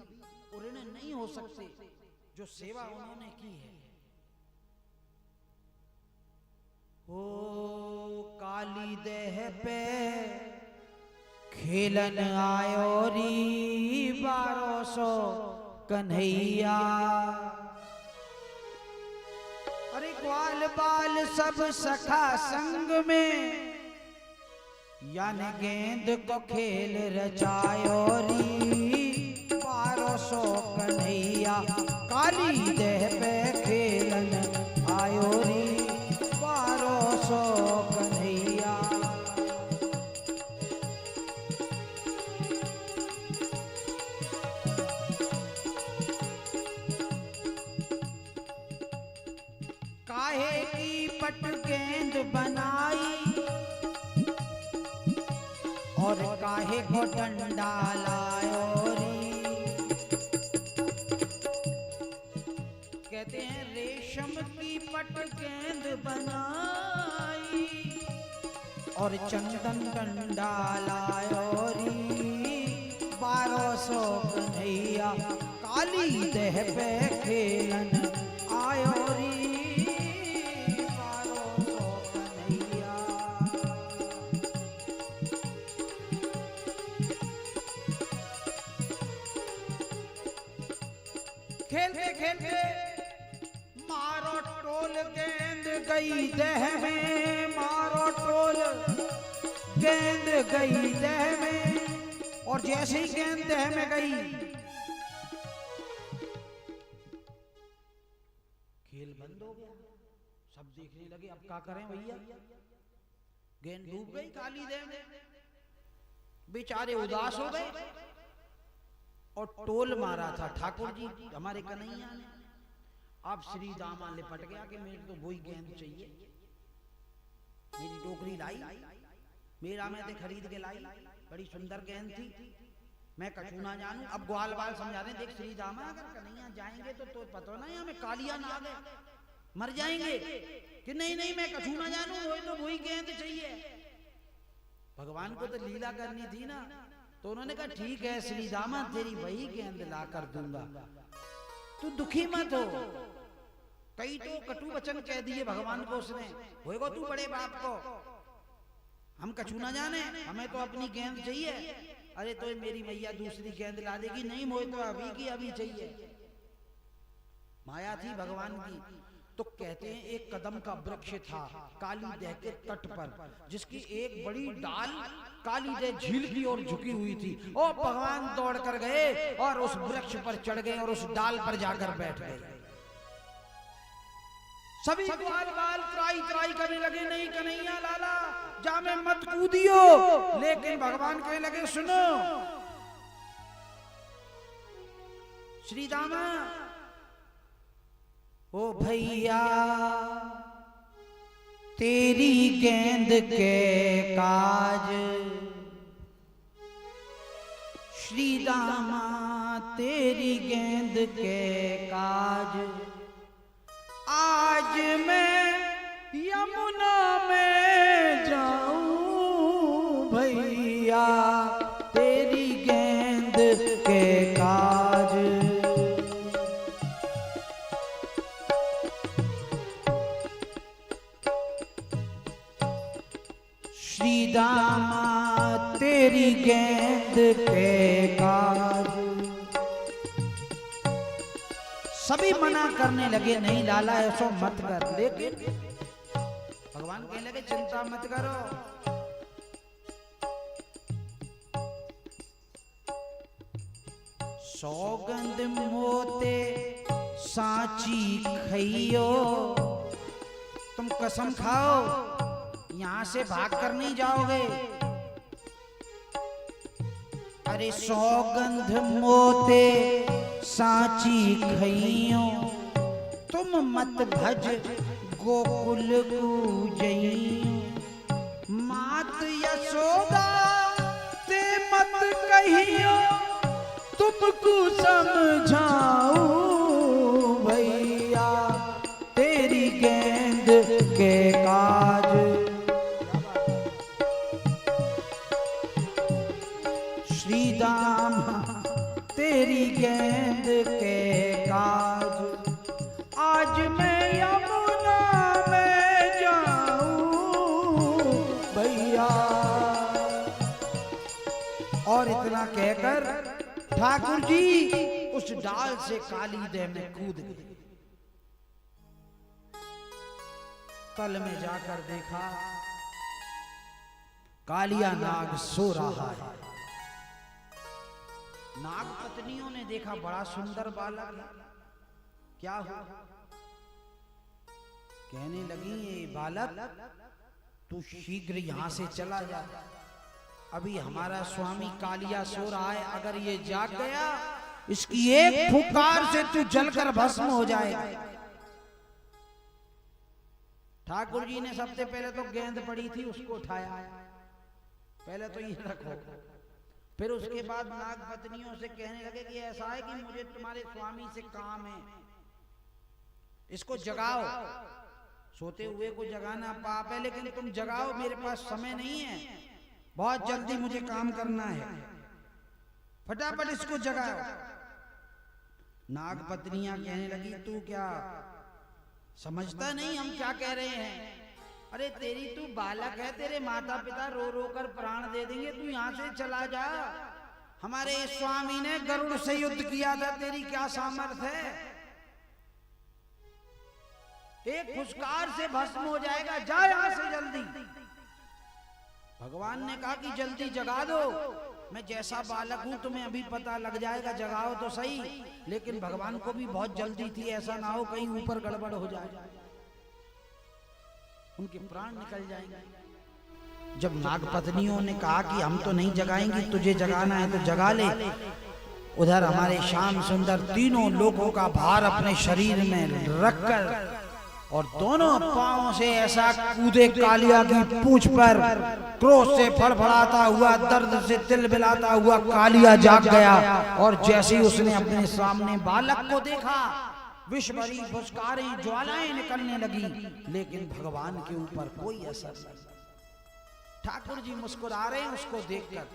ऋण नहीं हो सकते, जो सेवा उन्होंने की है। ओ काली देह पे खेलन आयो री 1200 कन्हैया। अरे ग्वाल बाल सब सखा संग में, यानी गेंद को खेल रचायो री 1200 कन्हैया। काली देह पे खेलन आयो री 1200 कन्हैया। काहे की पट गेंद बनाई और काहे को डंडा लायो री। कहते हैं रेशम की पट गेंद बनाई और चंदन डंडा लायो री 1200 कन्हैया। काली देह पे खेलन आयो री 1200 कन्हैया। खेलते खेलते मारो टोल गेंद गई देह में, मारो टोल गेंद गई देह में। और जैसे ही गेंद देह में गई, खेल बंद हो गया। सब देखने लगे अब क्या करें भैया, गेंद डूब गई काली देह में। बेचारे उदास हो गए और टोल मारा था ठाकुर जी हमारे कन्हैया ने। अब श्री दामा लिपट गया कि मेरे तो वही गेंद चाहिए। मेरी टोकरी लाई, मेरा में ते खरीद के लाई, बड़ी सुंदर गेंद थी, मैं कछु ना जानू। अब ग्वाल बाल समझा रहे, देख श्री दामा अगर कन्हैया जाएंगे तो पता नहीं हमें कालिया ना आ गए, मर जाएंगे। कि नहीं नहीं, मैं कछु ना जानू, वही तो वही गेंद चाहिए। भगवान को तो लीला करनी थी ना, तो उन्होंने कहा ठीक है श्री दामा, तेरी वही गेंद ला कर दूंगा, तू दुखी मत हो। कई तो कटु वचन कह दिए भगवान को उसने, होएगा तू बड़े बाप को, हम कछु ना जाने, हमें तो अपनी गेंद चाहिए। अरे तो मेरी मैया दूसरी गेंद ला देगी, नहीं मोए तो अभी की अभी चाहिए। माया थी भगवान की। तो कहते हैं एक कदम का वृक्ष था काली देह के तट पर, जिसकी एक बड़ी डाल काली देह झील की ओर झुकी हुई थी। और भगवान दौड़ कर गए और उस वृक्ष पर चढ़ गए और उस डाल पर जाकर बैठ गए। सभी ग्वाल बाल त्राई त्राई करने लगे, नहीं कन्हैया लाला जामे मत कूदियो। लेकिन भगवान कहने लगे सुनो श्री दामा, ओ भैया तेरी गेंद के काज, श्री दामा तेरी गेंद के काज, आज मैं यमुना में जाऊं भैया तेरी गेंद के काज। श्री दामा तेरी गेंद के काज। सभी मना करने लगे नहीं लाला ऐसा मत कर, लेकिन भगवान कहने लगे चिंता मत करो, सौगंध मोते सांची खइयो, तुम कसम खाओ यहां से भाग कर नहीं जाओगे। अरे सौगंध मोते सांची खइयो, तुम मत भज गोकुल कूजइयो, मात यशोदा ते मत कहियो, तुमको समझाऊं भैया तेरी गेंद के काज। श्री दाम तेरी गेंद के काज, आज मैं यमुना में जाऊं भैया। और इतना कहकर ठाकुर जी उस डाल से काली देह में कूद गए। तल में जाकर देखा कालिया नाग सो रहा है। नाग पत्नियों ने देखा बड़ा सुंदर बालक है, क्या हुआ? कहने लगी ये बालक तू शीघ्र यहां से चला जा, अभी हमारा स्वामी कालिया सो रहा है, अगर ये जाग गया इसकी एक फुकार से तू जलकर भस्म हो जाएगा। ठाकुर जी ने सबसे पहले तो गेंद पड़ी थी उसको उठाया, पहले तो ये रखो, फिर उसके बाद नाग पत्नियों से कहने लगे कि ऐसा है कि मुझे तुम्हारे स्वामी से काम है, इसको जगाओ। सोते हुए को जगाना पाप है, लेकिन तुम जगाओ, मेरे पास समय नहीं है, बहुत जल्दी मुझे काम करना है, फटाफट इसको जगाओ। नाग पत्नियां कहने लगी तू क्या समझता नहीं हम क्या कह रहे हैं? अरे तेरी तू बालक है, तेरे माता पिता रो रो कर प्राण दे देंगे, तू यहां से चला जा। हमारे स्वामी ने गरुड़ से युद्ध किया था, तेरी क्या सामर्थ्य है? एक फुसकार से भस्म हो जाएगा, जा यहां से जल्दी। भगवान ने कहा कि जल्दी जगा दो, मैं जैसा बालक हूं तुम्हें अभी पता लग जाएगा, जगाओ तो सही। लेकिन भगवान को भी बहुत जल्दी थी, ऐसा ना हो कहीं ऊपर गड़बड़ हो जाए, उनके प्राण निकल जाएंगे। जब नाग पत्नियों ने कहा कि हम तो नहीं जगाएंगे, तुझे जगाना है तो जगा ले, उधर हमारे श्याम सुंदर तीनों लोगों का भार अपने शरीर में रखकर और दोनों पांवों से ऐसा कूदे कालिया की पूंछ पर, क्रोध से फड़फड़ाता हुआ, दर्द से तिलबिलाता हुआ कालिया जाग गया। और जैसे ही उसने अपने सामने बालक को देखा, विष भरी फुसकारें ज्वालाएं निकलने लगी, लेकिन भगवान के ऊपर कोई असर नहीं। ठाकुर जी मुस्कुरा रहे हैं उसको देखकर।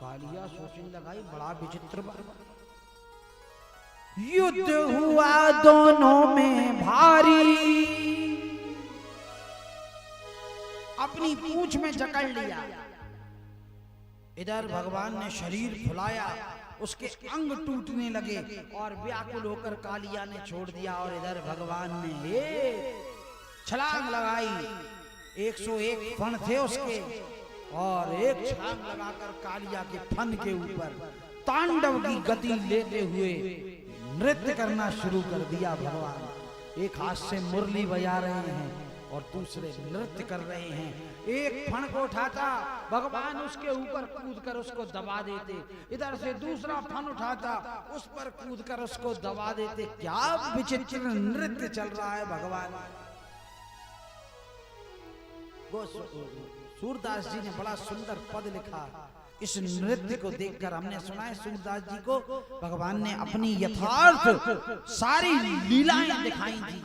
कालिया सोचने लगा ये बड़ा विचित्र बात। युद्ध हुआ दोनों में भारी, अपनी पूंछ में जकड़ लिया। इधर भगवान ने शरीर फुलाया, उसके अंग टूटने लगे और व्याकुल होकर कालिया ने छोड़ दिया। और इधर भगवान ने एक छलांग लगाई, 101 फण थे उसके, और एक छलांग लगाकर कालिया के फन के ऊपर तांडव की गति लेते हुए नृत्य करना शुरू कर दिया। भगवान एक हाथ से मुरली बजा रहे हैं और दूसरे नृत्य कर रहे हैं। एक फण को उठाता भगवान उसके ऊपर कूद कर उसको दबा देते, इधर से दूसरा फण उठाता उस पर कूद कर उसको दबा देते। क्या विचित्र नृत्य चल रहा है भगवान। सूरदास जी ने बड़ा सुंदर पद लिखा। इस नृत्य को देखकर हमने सुना है सूरदास जी को भगवान ने अपनी यथार्थ सारी लीलाएं दिखाई थी।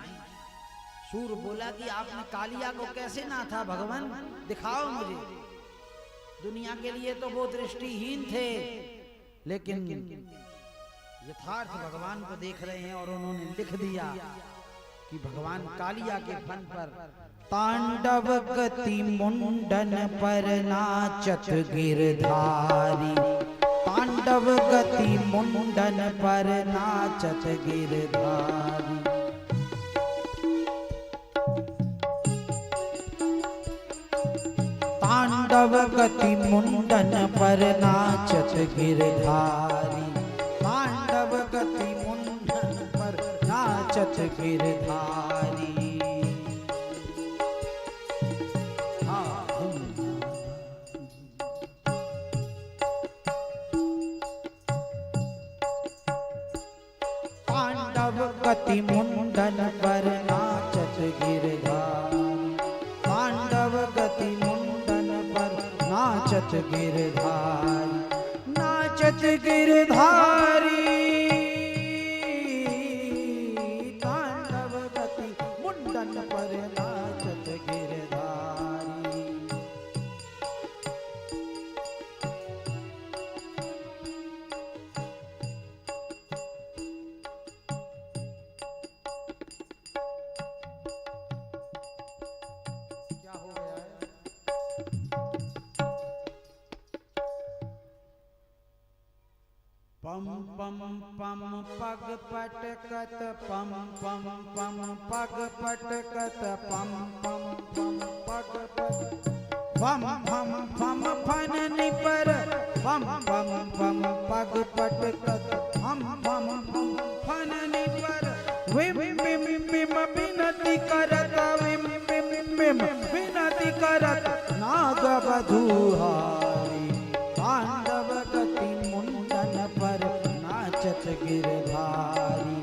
सूर बोला कि आपने कालिया को कैसे नाथा भगवान, दिखाओ मुझे। दुनिया के लिए तो वो दृष्टिहीन थे, लेकिन यथार्थ भगवान को देख रहे हैं और उन्होंने लिख दिया कि भगवान कालिया के फन पर तांडव गति मुंडन पर नाचत गिरधारी, तांडव गति मुंडन पर नाचत गिरधारी। तांडव गति मुंडन पर नाचत गिरधारी, तांडव गति मुंडन पर नाचत गिरधारी। गति मुंडन पर नाचत गिरधारी, तांडव गति मुंडन पर नाचत गिरधारी, नाचत गिरधारी। तांडव गति मुंडन पर नाचत गिरधारी। पम पम पम पग पटकत पम पम पम पग पटकत पम पम पम पग पट पम पम पम फन निपर पम पम पम पग पटकत पम पम पम फन निपर विम विम विम विनती करत विम विम विम विनती करत नाग बधुहारी। तांडव गति मुंडन पर नाचत गिरधारी,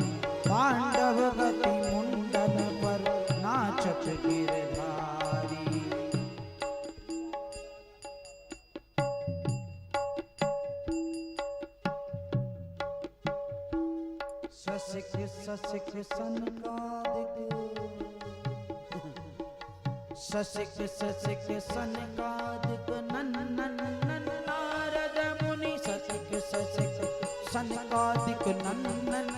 तांडव गति मुंडन पर नाचत गिरधारी। ससिक ससिक सनकादिक, ससिक ससिक सनकादिक नन्नन नारद मुनि, ससिक ससिक सनकादिक नन्नन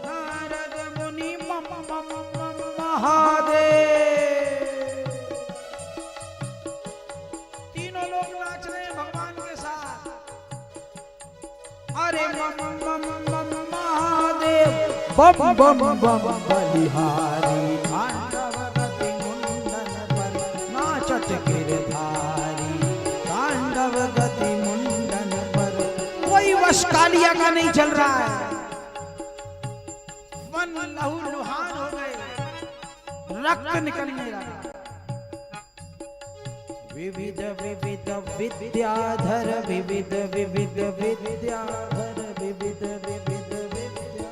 नारद मुनि मम मम मम महादेव। तीनों लोग नाच रहे हैं भगवान के साथ। अरे मम मम मम महादेव बम बम बम बलिहारी। तांडव गति मुंडन पर नाचत गिरधारी, तांडव गति मुंडन पर कोई वश कालिया का नहीं चल रहा है। वन लहू लुहान हो गए, रक्त निकलने लगा। विविध विविध विद्याधर, विविध विविध विद्याधर, विविध विविध विद्या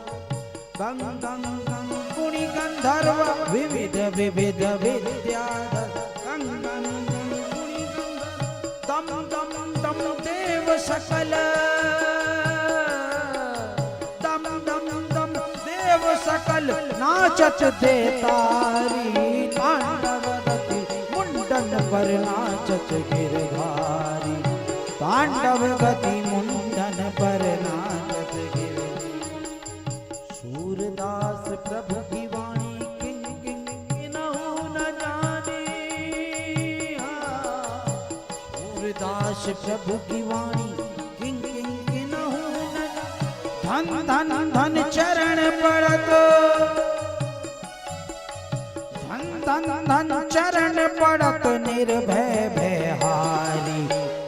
गंग गंग गंग गुणी गंधर्व, विविध विविध विद्याधर गंग गंग गंग गुणी गंधर्व। दम दम दम देव सकल, दम दम दम देव सकल नाचत देतारी। तांडव गति मुंडन पर नाचत गिरधारी, तांडव गति मुंडन पर नाचत गिरधारी। सूरदास प्रभु की वाणी किंग किंग किन्हु न जाने। सूरदास प्रभु की वाणी किंग किंग किन्हु न जाने। धन धन धन चरण पड़त, धन धन चरण पड़त निर्भय भयहारी।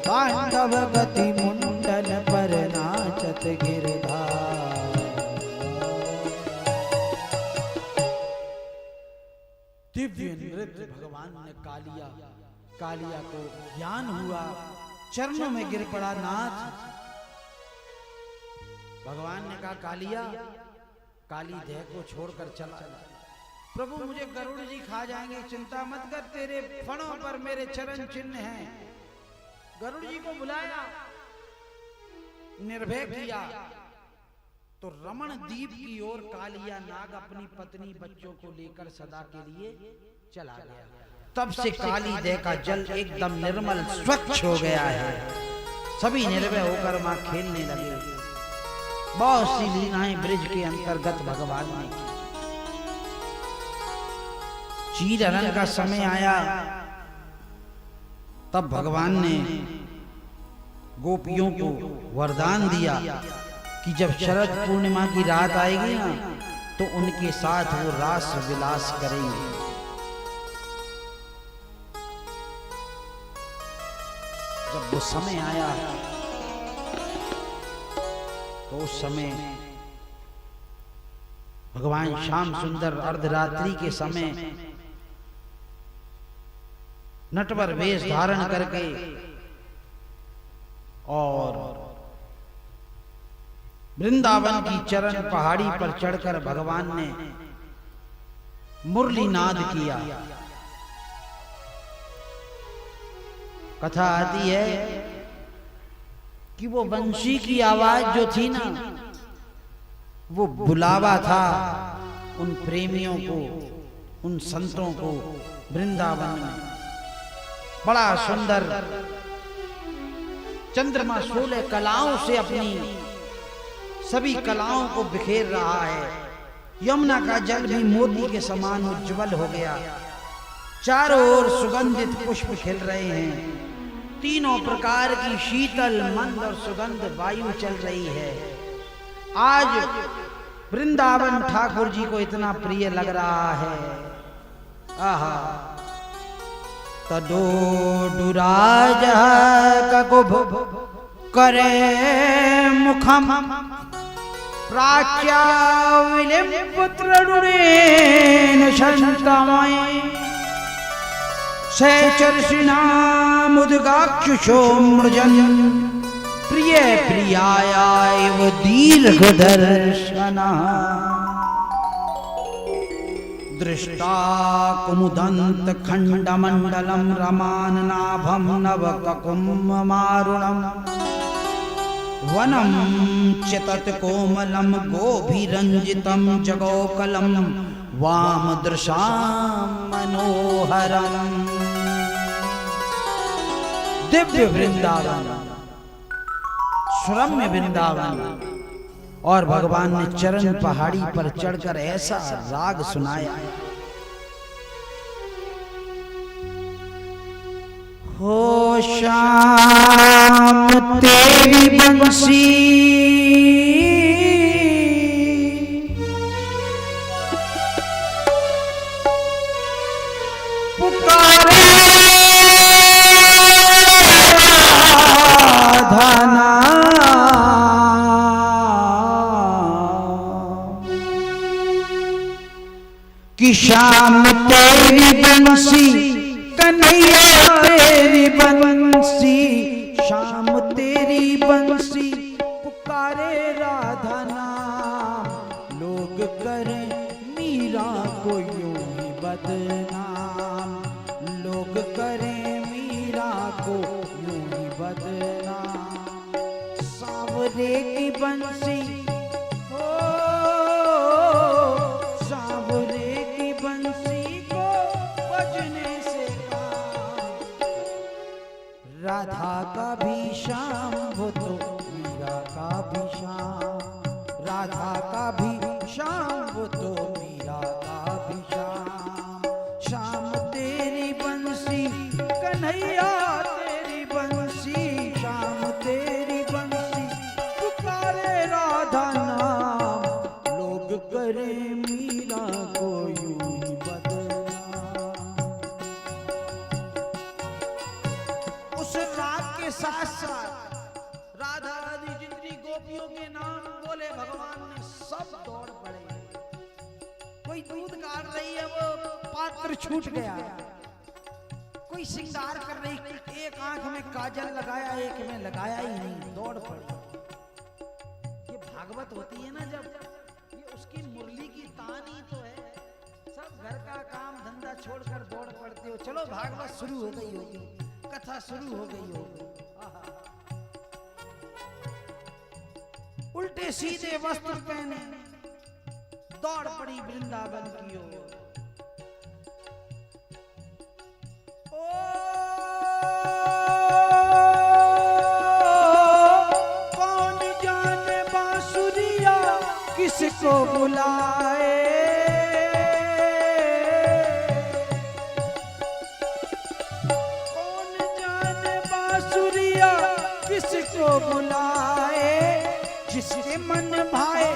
तांडव गति मुंडन पर नाचत गिरधारी। दिव्य नृत्य भगवान ने कालिया कालिया को ज्ञान हुआ, चरणों में गिर पड़ा नाथ। भगवान ने कहा कालिया, काली देह को छोड़कर चला जा। प्रभु मुझे गरुड़ जी खा जाएंगे, चिंता मत कर, तेरे फणों पर मेरे चरण चिन्ह हैं। गरुड़ जी को बुलाया, निर्भय किया, तो रमण द्वीप की ओर कालिया नाग अपनी पत्नी बच्चों को लेकर सदा के लिए चला गया। तब से काली देह का जल एकदम निर्मल स्वच्छ हो गया है। सभी निर्भय होकर मां खेलने लगे। बहुत सी लीलाएं ब्रिज के अंतर्गत भगवान ने की। चीर हरण का समय आया, तब भगवान ने गोपियों को वरदान दिया कि जब शरद पूर्णिमा की रात आएगी ना, तो उनके साथ वो रास विलास करेंगे। जब वो समय आया, तो उस समय भगवान श्याम सुंदर अर्धरात्रि के समय नटवर वेश धारण करके और वृंदावन की चरण पहाड़ी पर चढ़कर भगवान ने मुरली नाद किया। कथा आती है कि वो बंशी की आवाज जो थी ना, वो बुलावा था उन प्रेमियों को, उन संतों को वृंदावन में। बड़ा सुंदर चंद्रमा 16 कलाओं से अपनी सभी कलाओं को बिखेर रहा है। यमुना का जल भी मोती के समान उज्जवल हो गया। चारों ओर सुगंधित पुष्प खिल रहे हैं। तीनों प्रकार की शीतल मंद और सुगंध वायु चल रही है। आज वृंदावन ठाकुर जी को इतना प्रिय लग रहा है। आहा, तदो दुराज ककुभ करे मुखम प्राच्या विलिम पुत्र रुणेन शंतमय सचर्षिणा मुदगाक्षुषो मृजन प्रिय प्रियायाव दीर्घदर्शना दृष्टा कुमुदंत खंडमंडलम रमाननाभम नवककुम्मारुणम वनम चितत कोमलम गोभिरंजितम जगोकलम वामदृशाम मनोहरम। दिव्य वृंदावन, सुरम्य वृंदावन, और भगवान ने चरण पहाड़ी पर चढ़कर ऐसा राग सुनाया। हो श्याम तेरी बंसी पुकारे राधा कि श्याम तेरी बंसी कन्हैया तेरी बंसी, श्याम तेरी बंसी पुकारे राधा नाम। लोग करें मीरा को यूं ही बदनाम, लोग करें मीरा को यूं ही बदनाम। सांवरे की बंसी राधा का भी श्याम वो तो मीरा का भी श्याम, राधा का भी श्याम वो तो मीरा का भी श्याम। श्याम तेरी बंसी कन्हैया तेरी बंसी, श्याम तेरी बंसी पुकारे राधा नाम। लोग करे मीरा को यूं ही बदनाम। उस राग के साथ साथ राधा रानी जितनी गोपियों के नाम बोले भगवान ने, सब दौड़ पड़े। कोई दूध काट रही है, वो पात्र छूट गया। कोई श्रृंगार कर रही, एक आंख में काजल लगाया, एक में लगाया ही नहीं, दौड़ पड़ी। ये भागवत होती है ना जब, ये उसकी मुरली की तान ही तो है। सब घर का काम धंधा छोड़कर दौड़ पड़ते हो, चलो भागवत शुरू हो गई होगी, कथा शुरू हो गई होगी। उल्टे सीधे वस्त्र पहने दौड़ पड़ी वृंदावन की ओर। कौन जाने बांसुरिया किसको बुलाए, कौन जाने बांसुरिया किसको बुलाए, जिसके मन भाए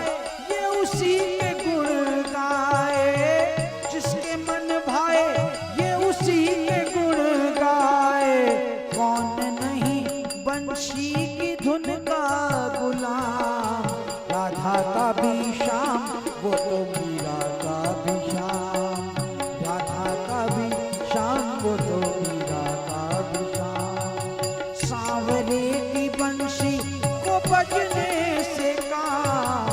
ये उसी के गुण गाए, जिसके मन भाए ये उसी के गुण गाए। कौन नहीं बंशी की धुन का गुलाम, राधा का भी श्याम वो तो मीरा का भी श्याम, राधा का भी श्याम वो तो मीरा का भी श्याम। सांवरे की बंशी को बजने से काम,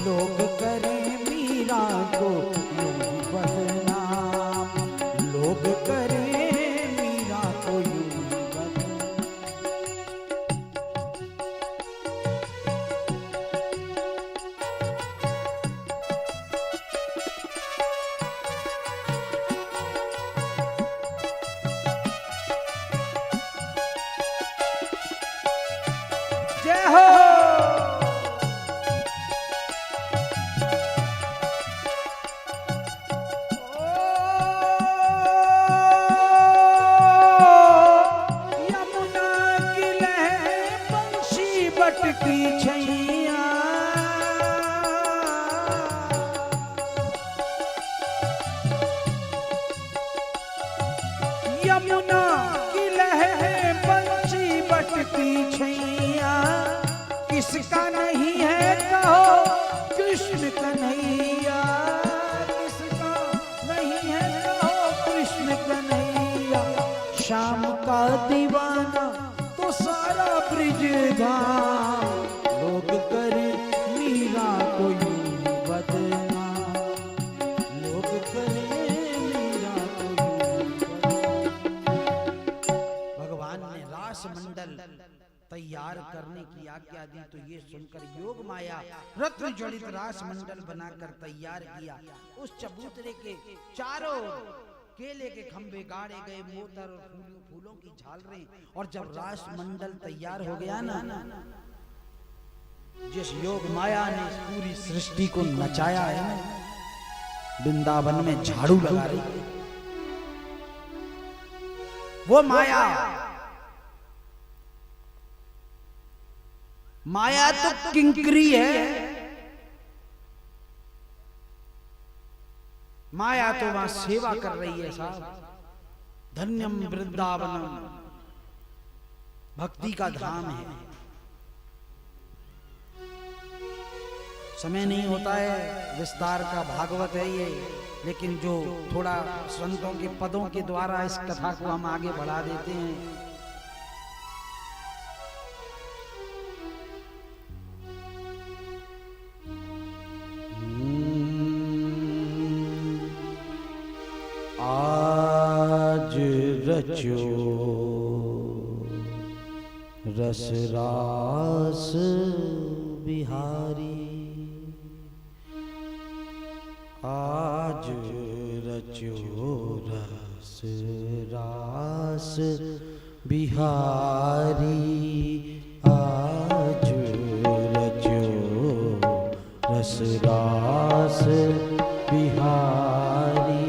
लोग करें मीरा को यूं ही बदनाम, लोग करें मीरा को यूं ही बदनाम। जय हो। यमुना की लहर बंशी बटकी छैया, यमुना की लहर बंशी बटकी छैया। किसका नहीं है कहो कृष्ण कन्हैया, किसका नहीं है कहो कृष्ण कन्हैया। शाम का दीवाना तो सारा ब्रिज धाम, लोग करें मीरा को यूं ही बदनाम, लोग करें मीरा को यूं ही बदनाम। भगवान ने रास मंडल तैयार करने की आज्ञा दी तो ये सुनकर योग माया रत्न जड़ित रास मंडल बनाकर तैयार किया। उस चबूतरे के चारों केले के खंभे गाड़े गए, मोतर और फूलों की झालरें, और जब रास मंडल तैयार हो गया ना, जिस योग माया ने पूरी सृष्टि को नचाया है ना, वृंदावन में झाड़ू लगा रही है वो माया। माया तो किंकरी है, माया तो वहां सेवा कर रही है साहब। धन्यम वृंदावनम, भक्ति का धाम है। समय नहीं होता है विस्तार का, भागवत है ये, लेकिन जो थोड़ा संतों के पदों के द्वारा इस कथा को हम आगे बढ़ा देते हैं। आज रचो रस रास बिहारी, आज रचो रस रास बिहारी, आज रचो रस रास बिहारी।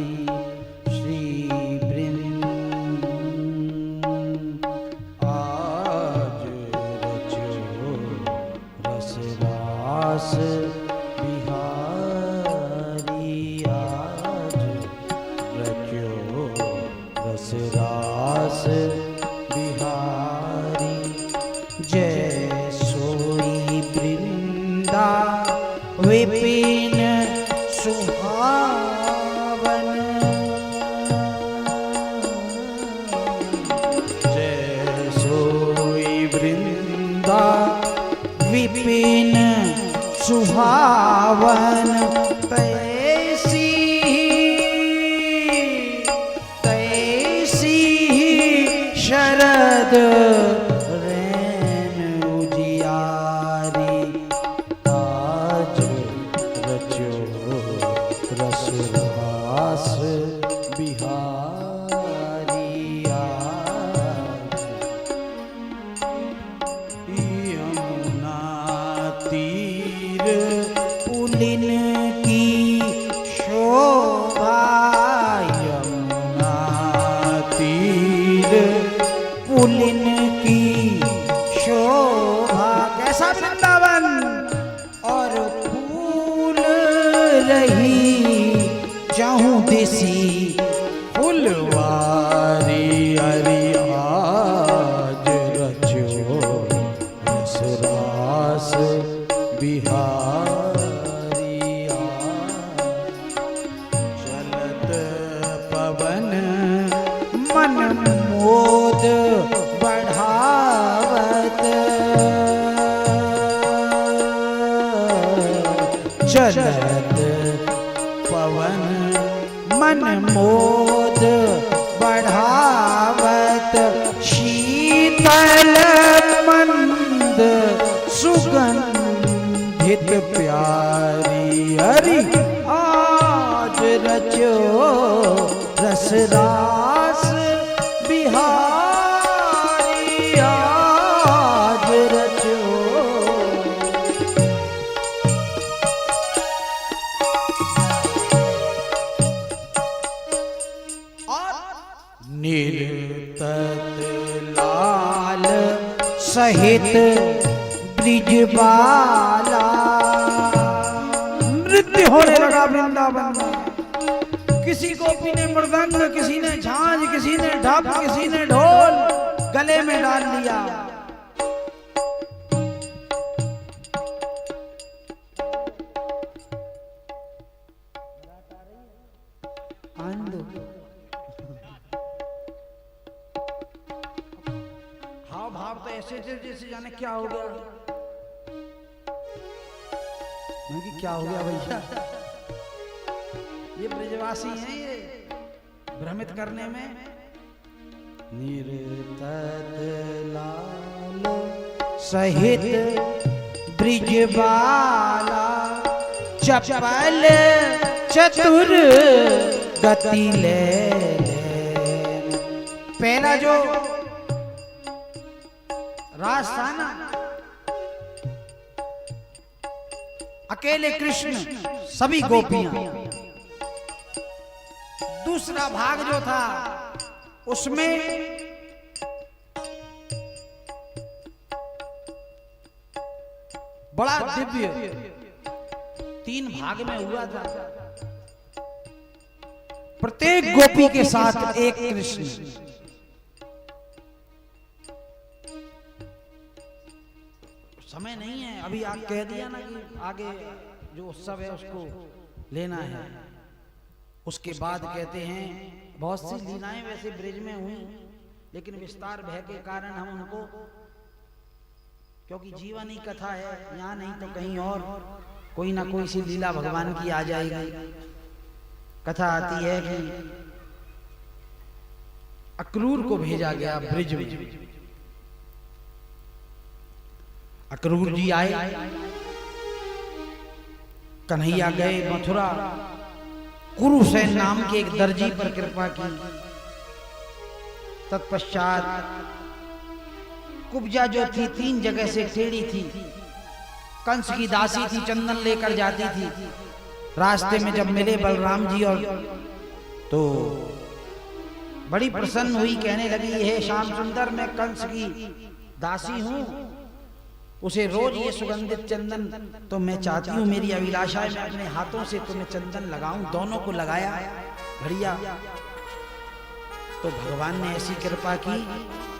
रास बिहारी, आज रचो रस रास बिहारी। जय सोई वृंदा विपिन सुहावन, सुहावन तैसी शरद रैन उजियारी आज रचो रस रास बिहारी आज यमुना तीर पुलिन की शोभा यमुना तीर पुलिन की शोभा कैसा वृंदावन और फूल रही चाहूं देसी फुलवारी हरि आज रचो रस रास बिहारी चलत पवन मन मोद बढ़ावत चलत पवन मन मोद बढ़ावत शीतल मंद सुगंधित प्यारी हरि आज रचो रस रास बिहारी आज रचो निर्तत लाल सहित ब्रिजबाला नृत्य होने लगा वृंदावन में। किसी गोपी ने मृदंग, किसी ने झांझ, किसी ने ढप, किसी ने ढोल गले में डाल लिया। हाव भाव तो ऐसे थे जैसे जाने क्या हो गया। क्या हो गया भैया, ये ब्रजवासी हैं, ये भ्रमित करने में। निर्तत लाल सहित ब्रिजबाला चपल चतुर गति ले। पहला जो रास था ना, अकेले कृष्ण सभी गोपियां। दूसरा भाग जो था उसमें बड़ा दिव्य 3 भाग में हुआ था। प्रत्येक गोपी के साथ एक कृष्ण। समय नहीं है अभी, आप कह दिया ना कि आगे जो उत्सव है उसको लेना है। उसके बाद कहते हैं बहुत सी लीलाएं वैसे ब्रिज में हुई, लेकिन विस्तार भय के कारण हम उनको, क्योंकि जीवन ही कथा है, यहाँ नहीं तो कहीं और कोई ना कोई सी लीला भगवान की आ जाएगी। कथा आती है कि अक्रूर को भेजा गया ब्रिज में। अक्रूर जी आए, कन्हैया गए मथुरा, कुरुसेन नाम के एक दर्जी पर कृपा की। तत्पश्चात कुब्जा जो थी 3 जगह से टेढ़ी थी, कंस की दासी थी, चंदन लेकर जाती थी। रास्ते में जब मिले बलराम जी और तो बड़ी प्रसन्न हुई, कहने लगी हे श्याम सुंदर, मैं कंस की दासी हूं, उसे रोज ये सुगंधित चंदन तो मैं चाहती हूँ, मेरी अभिलाषा है मैं अपने हाथों से तुम्हें चंदन लगाऊं। दोनों को लगाया घड़िया, तो भगवान ने ऐसी कृपा की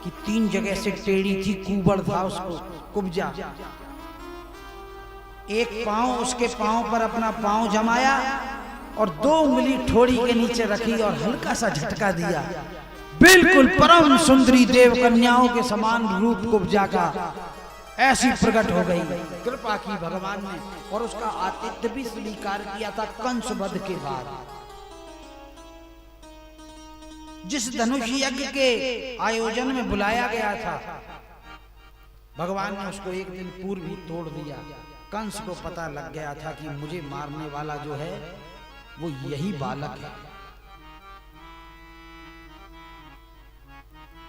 कि 3 जगह से टेढ़ी थी, कुबड़ था उसको कुब्जा। एक पांव उसके पांव पर अपना पांव जमाया और 2 उंगली ठोड़ी के नीचे रखी और हल्का सा झटका दिया। बिल्कुल परम सुंदरी देव कन्याओं के समान रूप कुब्जा का ऐसी प्रकट हो गई, कृपा की भगवान ने, और उसका आतिथ्य भी स्वीकार किया था कंस वध के बाद। जिस धनुष यज्ञ के आयोजन में बुलाया गया था, भगवान ने उसको एक दिन पूर्व ही तोड़ दिया। कंस को पता लग गया था कि मुझे मारने वाला जो है वो यही बालक है।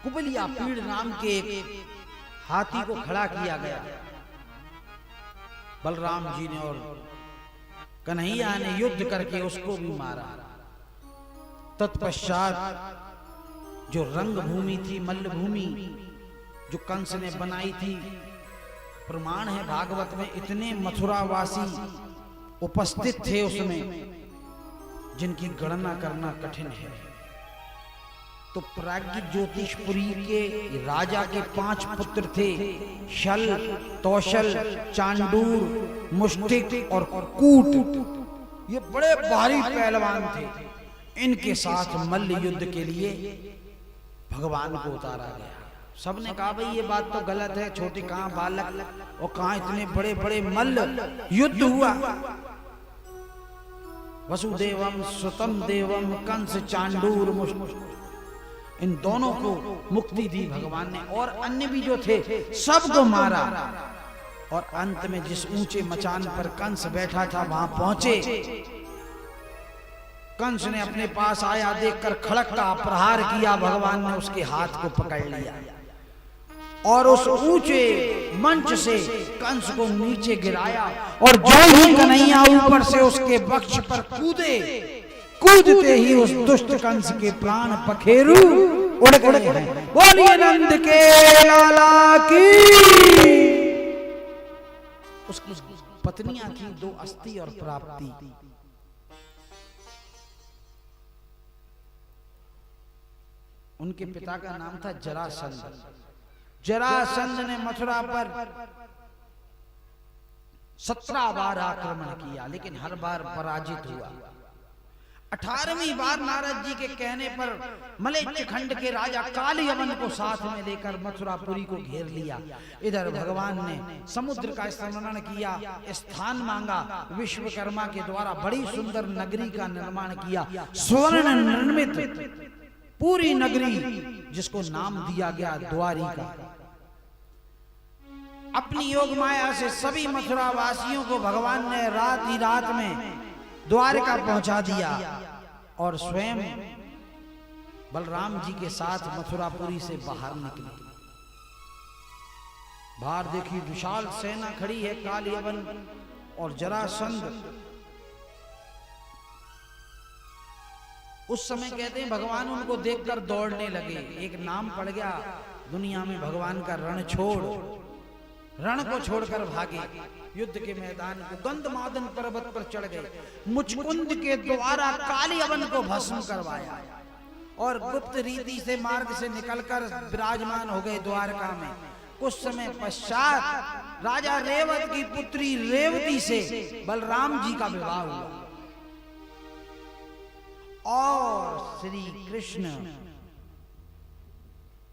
कुबलिया पीड़ नाम के एक हाथी को खड़ा किया गया। बलराम जी ने और कन्हैया ने युद्ध करके उसको भी मारा। तत्पश्चात जो रंग भूमि थी, मल्ल भूमि जो कंस ने बनाई थी, प्रमाण है भागवत में, इतने मथुरावासी उपस्थित थे उसमें जिनकी गणना करना कठिन है। तो प्राज्ञ ज्योतिषपुरी के राजा के 5 पुत्र थे, शल, तौशल, चांडूर, मुष्टिक और कूट। ये बड़े भारी पहलवान थे। इनके साथ मल्ल युद्ध के लिए भगवान को उतारा गया। सबने कहा भाई ये बात तो गलत है, छोटे कहां बालक और कहां इतने बड़े बड़े मल्ल। युद्ध हुआ। वसुदेवम सुतम देवम कंस चांडूर मुष्टिक, इन दोनों को मुक्ति दी भगवान ने, और अन्य भी जो थे सबको मारा। और अंत में जिस ऊंचे मचान पर कंस बैठा था वहां पहुंचे। कंस ने अपने पास आया देखकर खड़क का प्रहार किया। भगवान ने उसके हाथ को पकड़ लिया और उस ऊंचे मंच से कंस को नीचे गिराया। और जो ही कन्हैया ऊपर से उसके वक्ष पर कूदे, कूदते ही उस दुष्ट कंस के प्राण पखेरु उड़ गए। बोलिए नंद के लाला की। उसकी पत्नियां थी 2 अस्ति और प्राप्ति। उनके पिता का नाम था जरासंध। जरासंध ने मथुरा पर 17 बार आक्रमण किया, लेकिन हर बार पराजित हुआ। 18वीं बार नारद जी के कहने पर मलेच्छ खंड के राजा कालयवन को साथ में लेकर मथुरापुरी को घेर लिया। इधर भगवान ने समुद्र का स्मरण किया, स्थान मांगा। विश्वकर्मा के द्वारा बड़ी सुंदर नगरी का निर्माण किया, स्वर्ण निर्मित पूरी नगरी, जिसको नाम दिया गया द्वारिका। अपनी योग माया से सभी मथुरा वासियों को भगवान ने रात ही रात में द्वारका पहुंचा दिया और स्वयं बलराम जी के साथ मथुरापुरी से बाहर निकले। बाहर देखी विशाल सेना खड़ी है, कालयवन और जरासंध। उस समय कहते हैं भगवान उनको देखकर दौड़ने लगे। एक नाम पड़ गया दुनिया में भगवान का, रण छोड़। रण को छोड़कर भागे, युद्ध के मैदान को गंधमादन पर्वत पर चढ़ गए। मुचकुंद के द्वारा कालयवन को भस्म करवाया और गुप्त रीति से मार्ग से निकलकर विराजमान हो गए द्वारका में। कुछ समय पश्चात राजा रेवत की पुत्री रेवती से बलराम जी का विवाह हुआ और श्री कृष्ण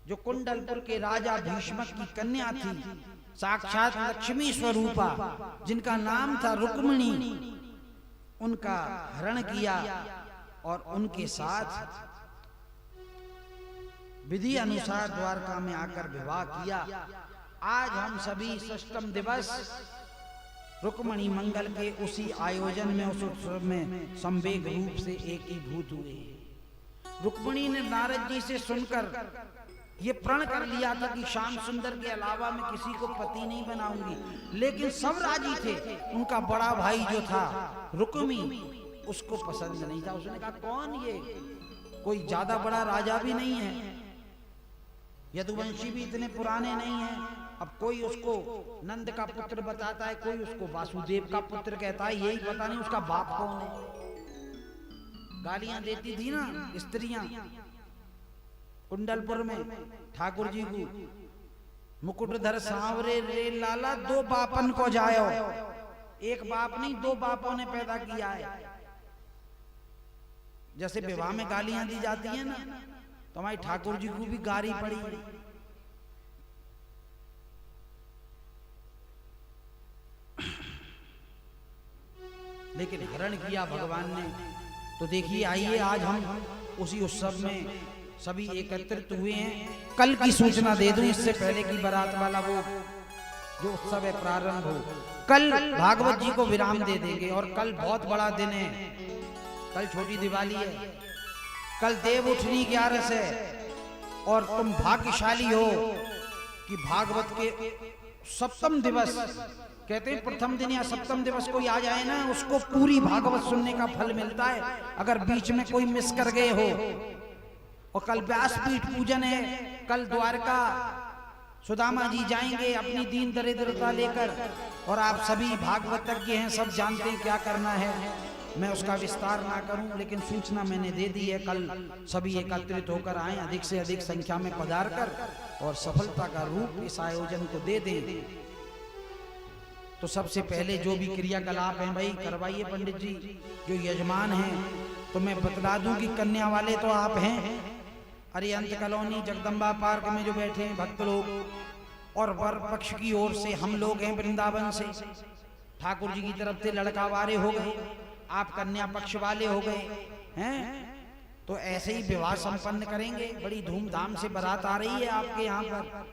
जो कुंडलपुर के राजा भीष्मक की कन्या थी, साक्षात लक्ष्मी स्वरूपा, जिनका नाम था रुक्मिणी, उनका हरण किया और उनके साथ विधि अनुसार द्वारका में आकर विवाह किया। आज हम सभी षष्ठम दिवस रुक्मिणी मंगल के उसी आयोजन में, उस उत्सव में संवेग रूप से एक ही भूत हुए। रुक्मिणी ने नारद जी से सुनकर ये प्रण कर लिया था कि श्याम सुंदर के अलावा मैं किसी को पति नहीं बनाऊंगी, लेकिन सब राजी थे। उनका बड़ा भाई जो था रुक्मी, उसको पसंद नहीं था। उसने कहा कौन ये, कोई ज्यादा बड़ा राजा भी नहीं है, यदुवंशी भी इतने पुराने नहीं हैं। अब कोई उसको नंद का पुत्र बताता है, कोई उसको वासुदेव का पुत्र कहता है, यही पता नहीं उसका बाप कौन है। गालियां देती थी ना स्त्रियां। कुंडलपुर में ठाकुर जी को मुकुटधर सांवरे रे लाला, 2 बापन को जायो। एक बाप नहीं, 2 बापों ने पैदा किया है। जैसे विवाह में गालियां दी जाती है ना, तो हमारी ठाकुर जी को भी गाली पड़ी। लेकिन हरण किया भगवान ने। तो देखिए, आइए आज हम उसी उत्सव में सभी एकत्रित हुए हैं। कल की सूचना दे दूं इससे पहले कि बारात वाला वो जो उत्सव है प्रारंभ हो। कल भागवत जी को विराम दे देंगे और कल बहुत बड़ा दिन है। कल छोटी दिवाली है, कल देव उठनी 11 है और तुम भाग्यशाली हो कि भागवत के सप्तम दिवस, कहते हैं प्रथम दिन या सप्तम दिवस कोई आ जाए ना, उसको पूरी भागवत सुनने का फल मिलता है, अगर बीच में कोई मिस कर गए हो। और कल व्यासपीठ पूजन है, कल द्वारका सुदामा जी जाएंगे अपनी दीन दरिद्रता लेकर, और आप सभी भागवतज्ञ हैं, सब जानते हैं क्या करना है। मैं उसका विस्तार ना करूं, लेकिन सूचना मैंने दे दी है। कल सभी एकत्रित होकर आए, अधिक से अधिक संख्या में पधार कर और सफलता का रूप इस आयोजन को दे दें। तो सबसे पहले जो भी क्रियाकलाप हैं भाई करवाइए पंडित जी, जो यजमान हैं। तो मैं बतला दूं कि कन्या वाले तो आप हैं, अरिहंत कॉलोनी जगदम्बा पार्क में जो बैठे हैं भक्त लोग, और वर पक्ष की ओर से हम लोग हैं वृंदावन से, ठाकुर जी की तरफ से लड़का वाले हो गए, आप कन्या पक्ष वाले हो गए हैं। तो ऐसे ही विवाह संपन्न करेंगे, बड़ी धूमधाम से बारात आ रही है आपके यहाँ पर।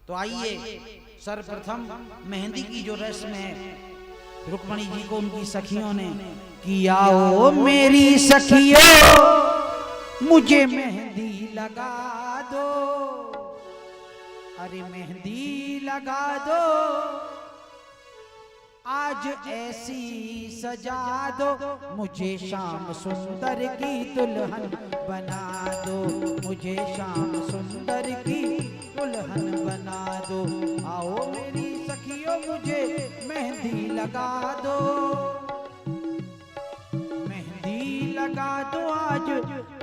तो आइए, सर्वप्रथम मेहंदी की जो रस्म है, रुक्मणी जी को उनकी सखियों ने किया, ओ मेरी सखियों मुझे मेहंदी लगा दो, अरे मेहंदी लगा दो, आज ऐसी सजा दो, मुझे शाम सुंदर की दुल्हन बना दो, मुझे शाम सुंदर की दुल्हन बना दो। आओ मेरी सखियों मुझे मेहंदी लगा दो, मेहंदी लगा दो, आज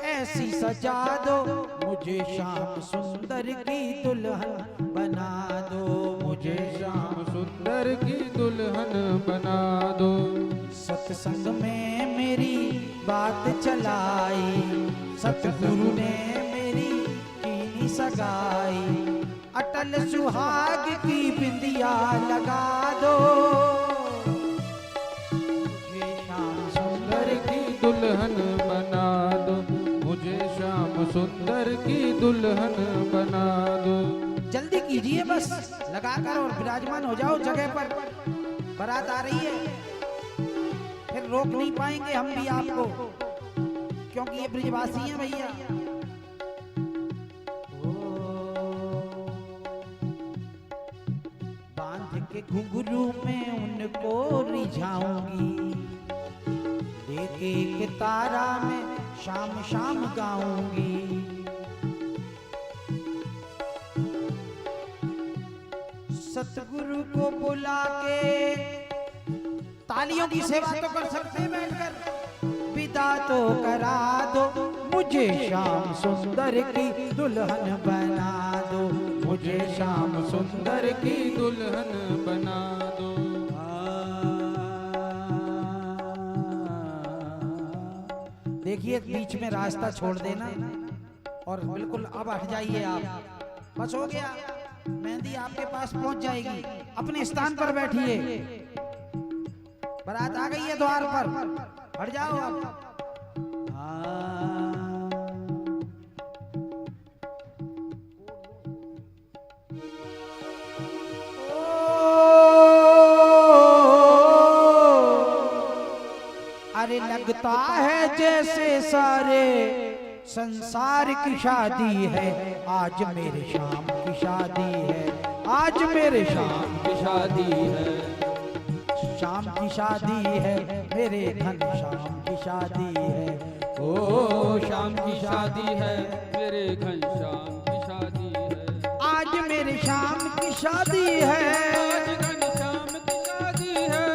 ऐसी सजा दो, मुझे शाम सुंदर की दुल्हन बना दो, मुझे शाम सुंदर की दुल्हन बना दो। सत्संग में मेरी बात चलाई, सतगुरु ने मेरी कीनी सगाई, अटल सुहाग की बिंदिया लगा दो, मुझे शाम सुंदर की दुल्हन बना दो, मुझे शाम सुंदर की दुल्हन बना दो। जल्दी कीजिए बस, लगाकर और विराजमान हो जाओ जगह पर। बारात आ रही है, फिर रोक नहीं पाएंगे हम भी आपको, क्योंकि ये ब्रिजवासी हैं भैया। बांध के घुंघरू में उनको रिझाऊंगी, लेके एक तारा में शाम शाम गाऊंगी, सतगुरु को बुला के तालियों की सेवा तो कर सकते हैं बैठकर, विदा तो करा दो, मुझे शाम सुंदर की दुल्हन बना दो, मुझे शाम सुंदर की दुल्हन बना दो। देखिए बीच में रास्ता छोड़ देना और बिल्कुल अब हट जाइए आप, बस हो गया, मेहंदी आपके पास पहुंच जाएगी। अपने स्थान पर बैठिए, बारात आ गई है द्वार पर, हट जाओ आप। अरे लगता है जैसे सारे संसार की शादी है, आज मेरे शाम की शादी है, आज मेरे शाम की शादी है, शाम की शादी है, मेरे धन शाम की शादी है, ओ शाम की शादी है, मेरे घनश्याम की शादी है, आज मेरे शाम की शादी है, आज घनश्याम की शादी है।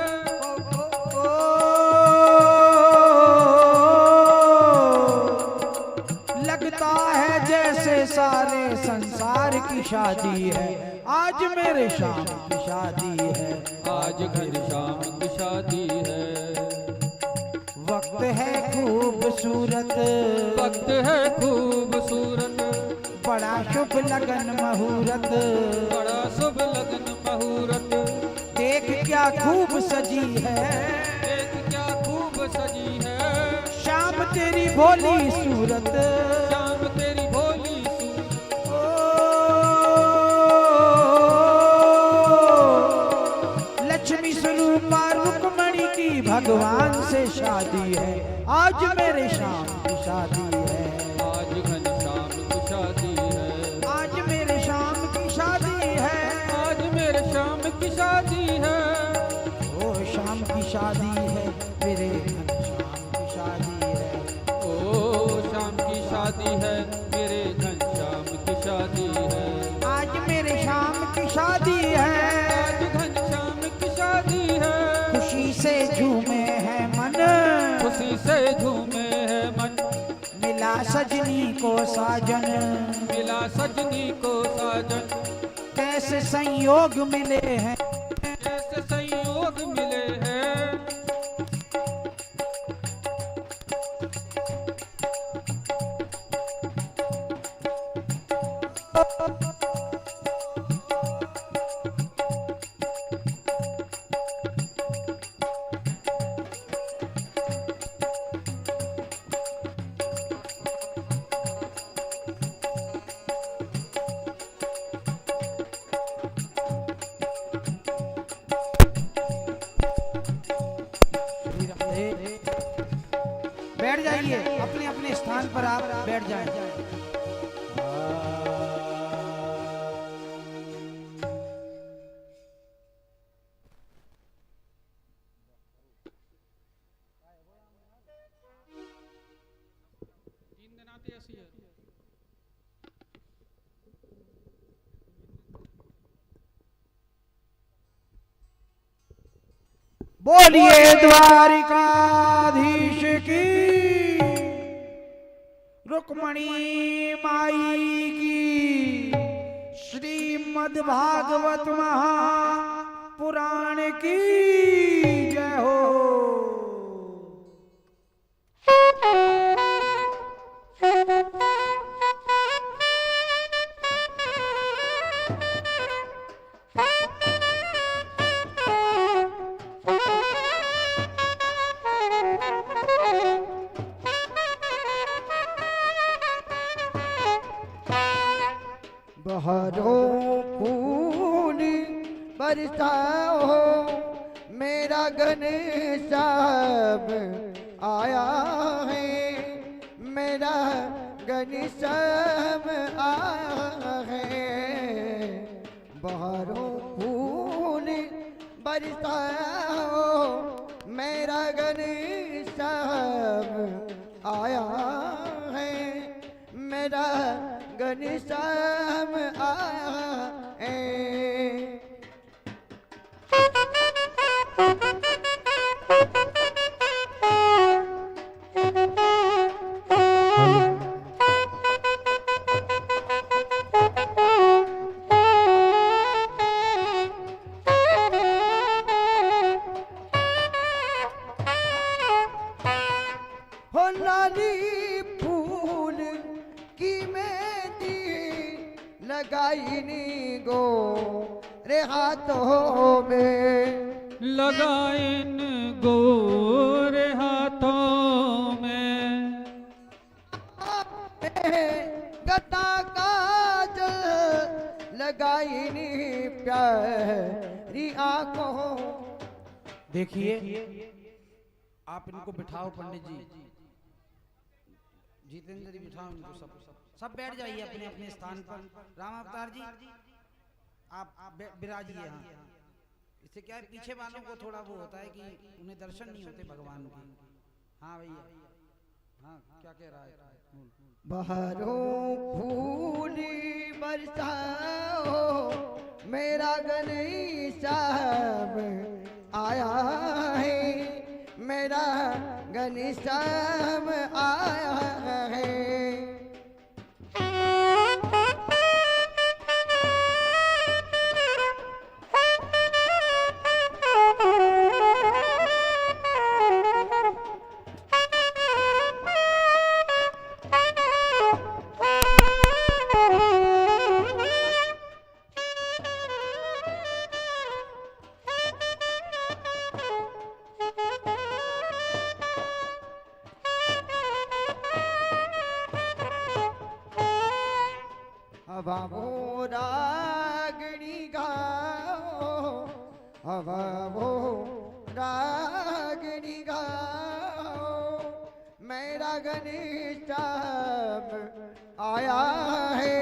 लगता है जैसे सारे संसार की शादी है, आज मेरे शाम की शादी है, आज घनश्याम की शादी है। वक्त है खूबसूरत, वक्त है खूबसूरत, बड़ा शुभ लगन मुहूर्त, बड़ा शुभ लगन मुहूर्त, देख क्या खूब सजी है, देख क्या तेरी भोली सूरत, श्याम तेरी भोली सूरत, ओ लक्ष्मी स्वरूपा रुक्मणी की भगवान से शादी है, आज मेरे श्याम की शादी है, आज घनश्याम की शादी है, आज मेरे श्याम की शादी है, आज मेरे श्याम की शादी है, ओ श्याम की शादी है, मेरे घनश्याम की शादी है, ओ श्याम की शादी है, मेरे घनश्याम की शादी है, आज मेरे श्याम की शादी है, आज घनश्याम की शादी है, खुशी से झूमे है मन, खुशी से झूमे है मन, मिला सजनी को साजन, मिला सजनी को साजन, कैसे संयोग मिले हैं, कैसे संयोग मिले हैं, बैठ जाइए अपने अपने स्थान पर, आप बैठ जाएं। बोलिए द्वारिकाधीश की, रुक्मणी माई की, श्रीमद् भागवत महापुराण की जय हो। बहारो फूल बरसाओ, मेरा घनश्याम आया है, मेरा घनश्याम आया है। बहारो फूल बरसाओ, मेरा घनश्याम आया है, मेरा घनश्याम आया है। हो लाली फूल की मेहंदी लगाई नी गो रे हाथों में, लगाइन गोरे हाथों में, गता काजल लगाई नी प्यारी आंखों। देखिए आप इनको बिठाओ पंडित जी, जितेंद्र जी बिठाओ इनको, सब बैठ जाइए अपने अपने स्थान पर। राम अवतार जी आप विराजिए यहाँ। इससे क्या है, पीछे वालों को थोड़ा वो होता है कि उन्हें दर्शन नहीं होते भगवान के। हाँ भैया, हाँ क्या कह रहा है? बहारों फूली बरसाओ, मेरा घनश्याम आया है, मेरा घनश्याम आया है। वो रागनी गाओ, वो रागनी गाओ, मेरा घनश्याम आया है,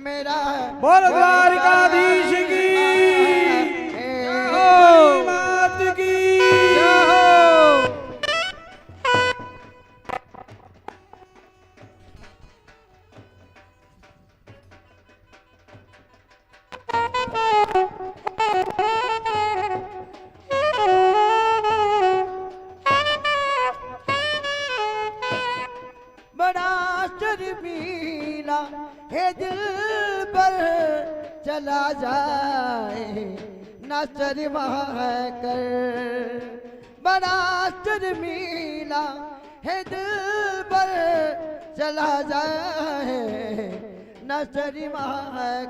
मेरा बोल द्वारिकाधीश की जय हो, मात की जय हो। बड़ा शर्मीला है दिल पर चला जाए न शर्मा कर, बड़ा शर्मीला है दिल पर चला जाए न शर्मा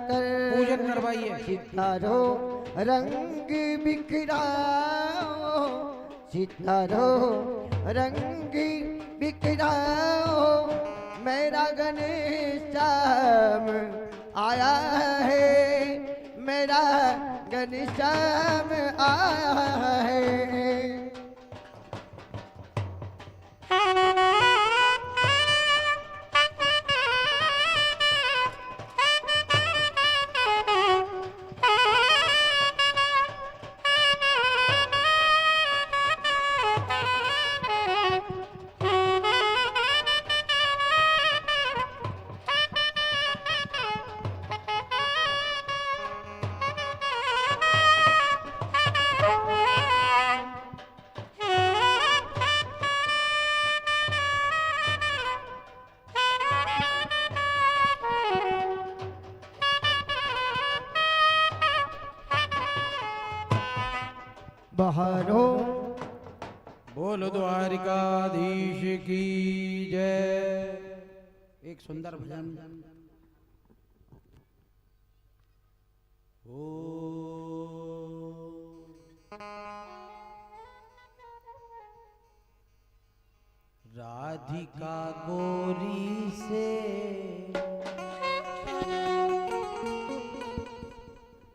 कर। पूजन करवाइए। सितारो रंग बिखराओ, सितारो रंग बिखराओ, मेरा घनश्याम आया है, मेरा घनश्याम आया है। बहारो बोलो द्वारिकाधीश की जय। एक सुंदर भजन। ओ राधिका गोरी से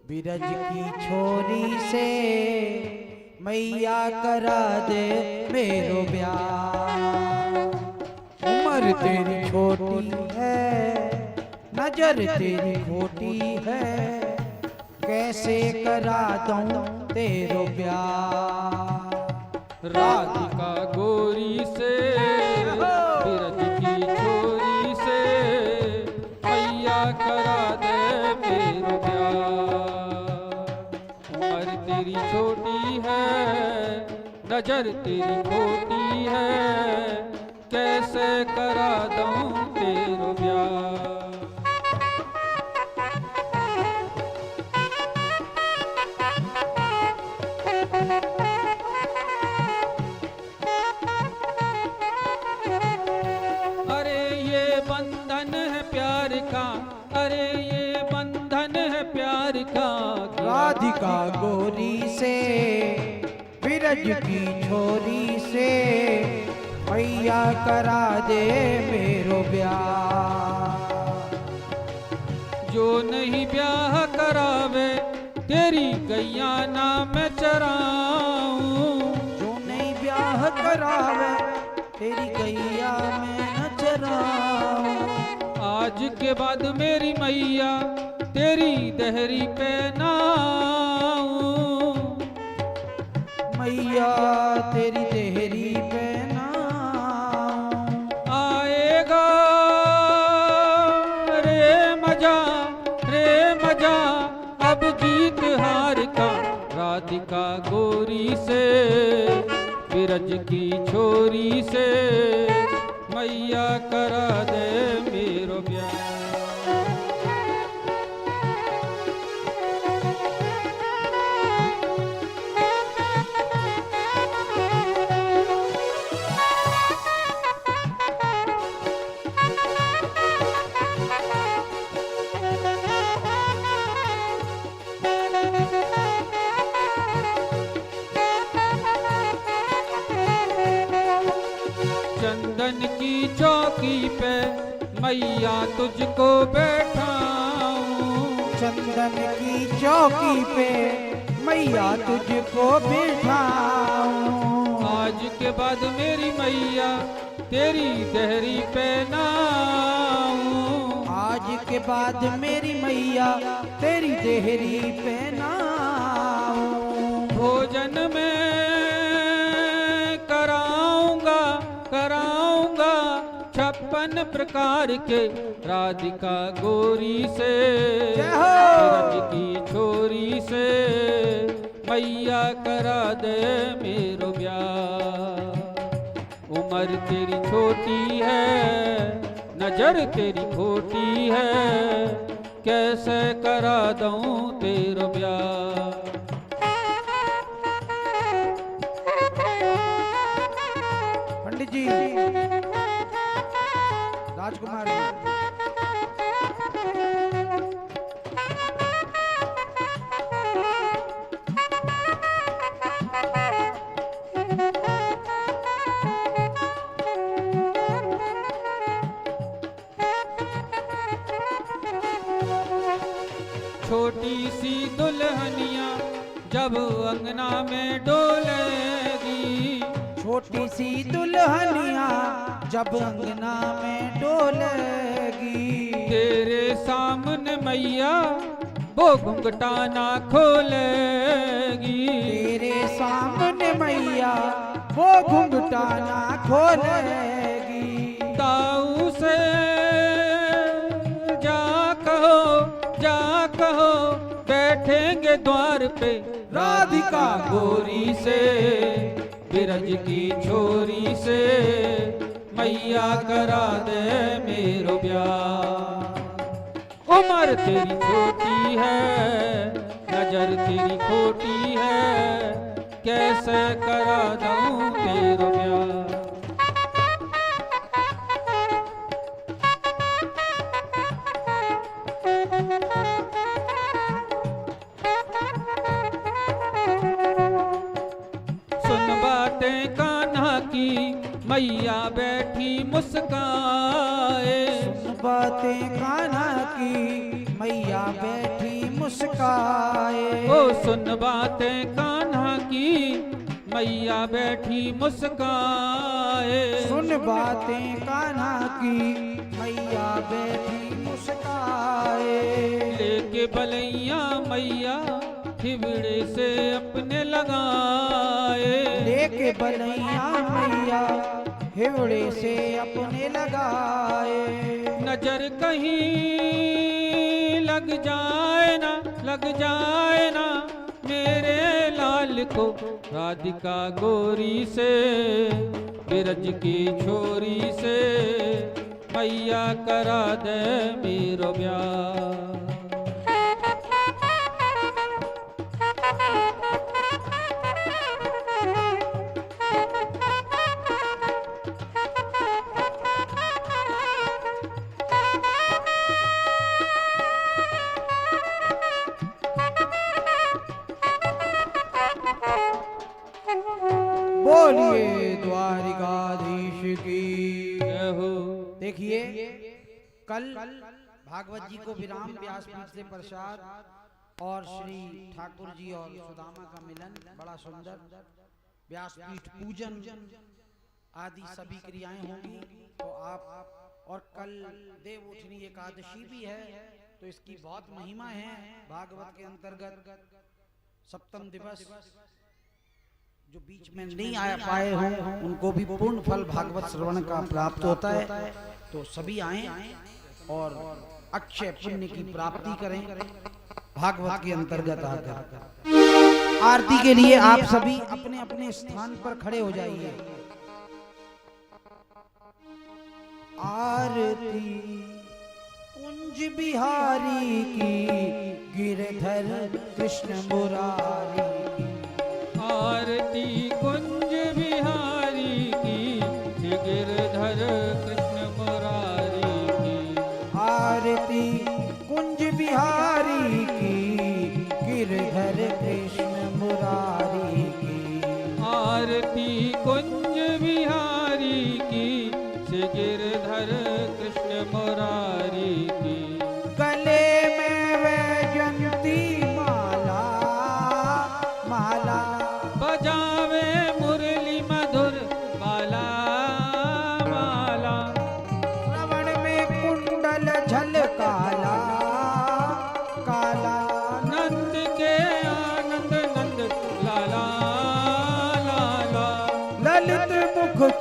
बिरज की छोरी से मैया करा दे मेरो ब्याह। उम्र तेरी छोटी है, नजर तेरी खोटी है, कैसे करा दूं तेरो ब्याह। राधिका गोरी से बिरज की छोरी से मैया करा दे मेरो ब्याह। उम्र तेरी छोटी है, नजर तेरी खोटी है, कैसे करा दूं तेरो ब्याह। अरे ये बंधन है प्यार का, अरे ये बंधन है प्यार का। राधिका गोरी से बिरज की छोरी से मैया करा दे मेरो ब्याह। जो नहीं ब्याह करावे तेरी गैया ना मैं चराऊं। जो नहीं ब्याह करावे तेरी गैया में न चराऊं। आज के बाद मेरी मैया तेरी दहरी पे ना आऊं। मैया तेरी देहरी पे ना आएगा रे मजा अब जीत हार का। राधिका गोरी से बिरज की छोरी से मैया करा दे मेरो ब्याह। चंदन की चौकी पे मैया तुझको बैठा चंदन की चौकी पे मैया तुझको बिठाऊं। आज के बाद मेरी मैया तेरी देहरी पे ना आऊं। आज के बाद मेरी मैया तेरी देहरी पे ना आऊं। भोजन में कराऊंगा 56 प्रकार के राधिका गोरी से, जय हो। ब्रज की छोरी से मैया करा दे मेरो ब्याह। उम्र तेरी छोटी है, नजर तेरी खोटी है, कैसे करा दूं तेरो ब्याह। पंडित जी, राजकुमार जी, छोटी सी दुल्हनिया जब अंगना में डोलेगी, छोटी सी दुल्हनिया जब अंगना में डोलेगी, तेरे सामने मैया वो घुंघटा ना खोलेगी। तेरे सामने मैया वो घुंघटा ना खोलेगी। ताऊ से जा कहो बैठेंगे द्वार पे राधिका गोरी से, बिरज की छोरी से मैया करा दे मेरो ब्याह। उम्र तेरी छोटी है, नजर तेरी खोटी है, कैसे करा दूं तेरो ब्याह। मैया बैठी मुस्काए, सुन बातें कान्हा की मैया बैठी मुस्काए। ओ सुन बातें कान्हा की मैया बैठी मुस्काए। सुन बातें कान्हा की मैया बैठी मुस्काए। लेके बलैया मैया हिवड़े से अपने लगाए, लेके बलैया मैया हिवड़े से अपने लगाए। नजर कहीं लग जाए ना मेरे लाल को राधिका गोरी से, बिरज की छोरी से मैया करा दे मेरो ब्याह। बोलिए द्वारिकाधीश की जय हो। देखिए कल भागवत जी को विराम व्यासपीठ से प्रसाद और श्री ठाकुर जी और सुदामा का मिलन बड़ा सुंदर, व्यासपीठ पूजन आदि सभी क्रियाएं होंगी। तो आप और कल देव उठनी एकादशी भी है, तो इसकी बहुत महिमा है। भागवत के अंतर्गत सप्तम दिवस जो बीच में नहीं आ पाए हों उनको भी पूर्ण फल भागवत श्रवण का प्राप्त होता है। तो सभी आएं और अक्षय पुण्य की प्राप्ति करें भागवत के अंतर्गत आकर। आरती के लिए आप सभी अपने अपने स्थान पर खड़े हो जाइए। आरती कुंज बिहारी की गिरधर कृष्ण मुरारी की। आरती कुंज बिहारी की गिरधर कृष्ण मुरारी की। आरती कुंज बिहारी की गिरधर कृष्ण मुरारी की। आरती कुंज बिहारी की गिरधर कृष्ण मुरारी की। गले में वैजयंती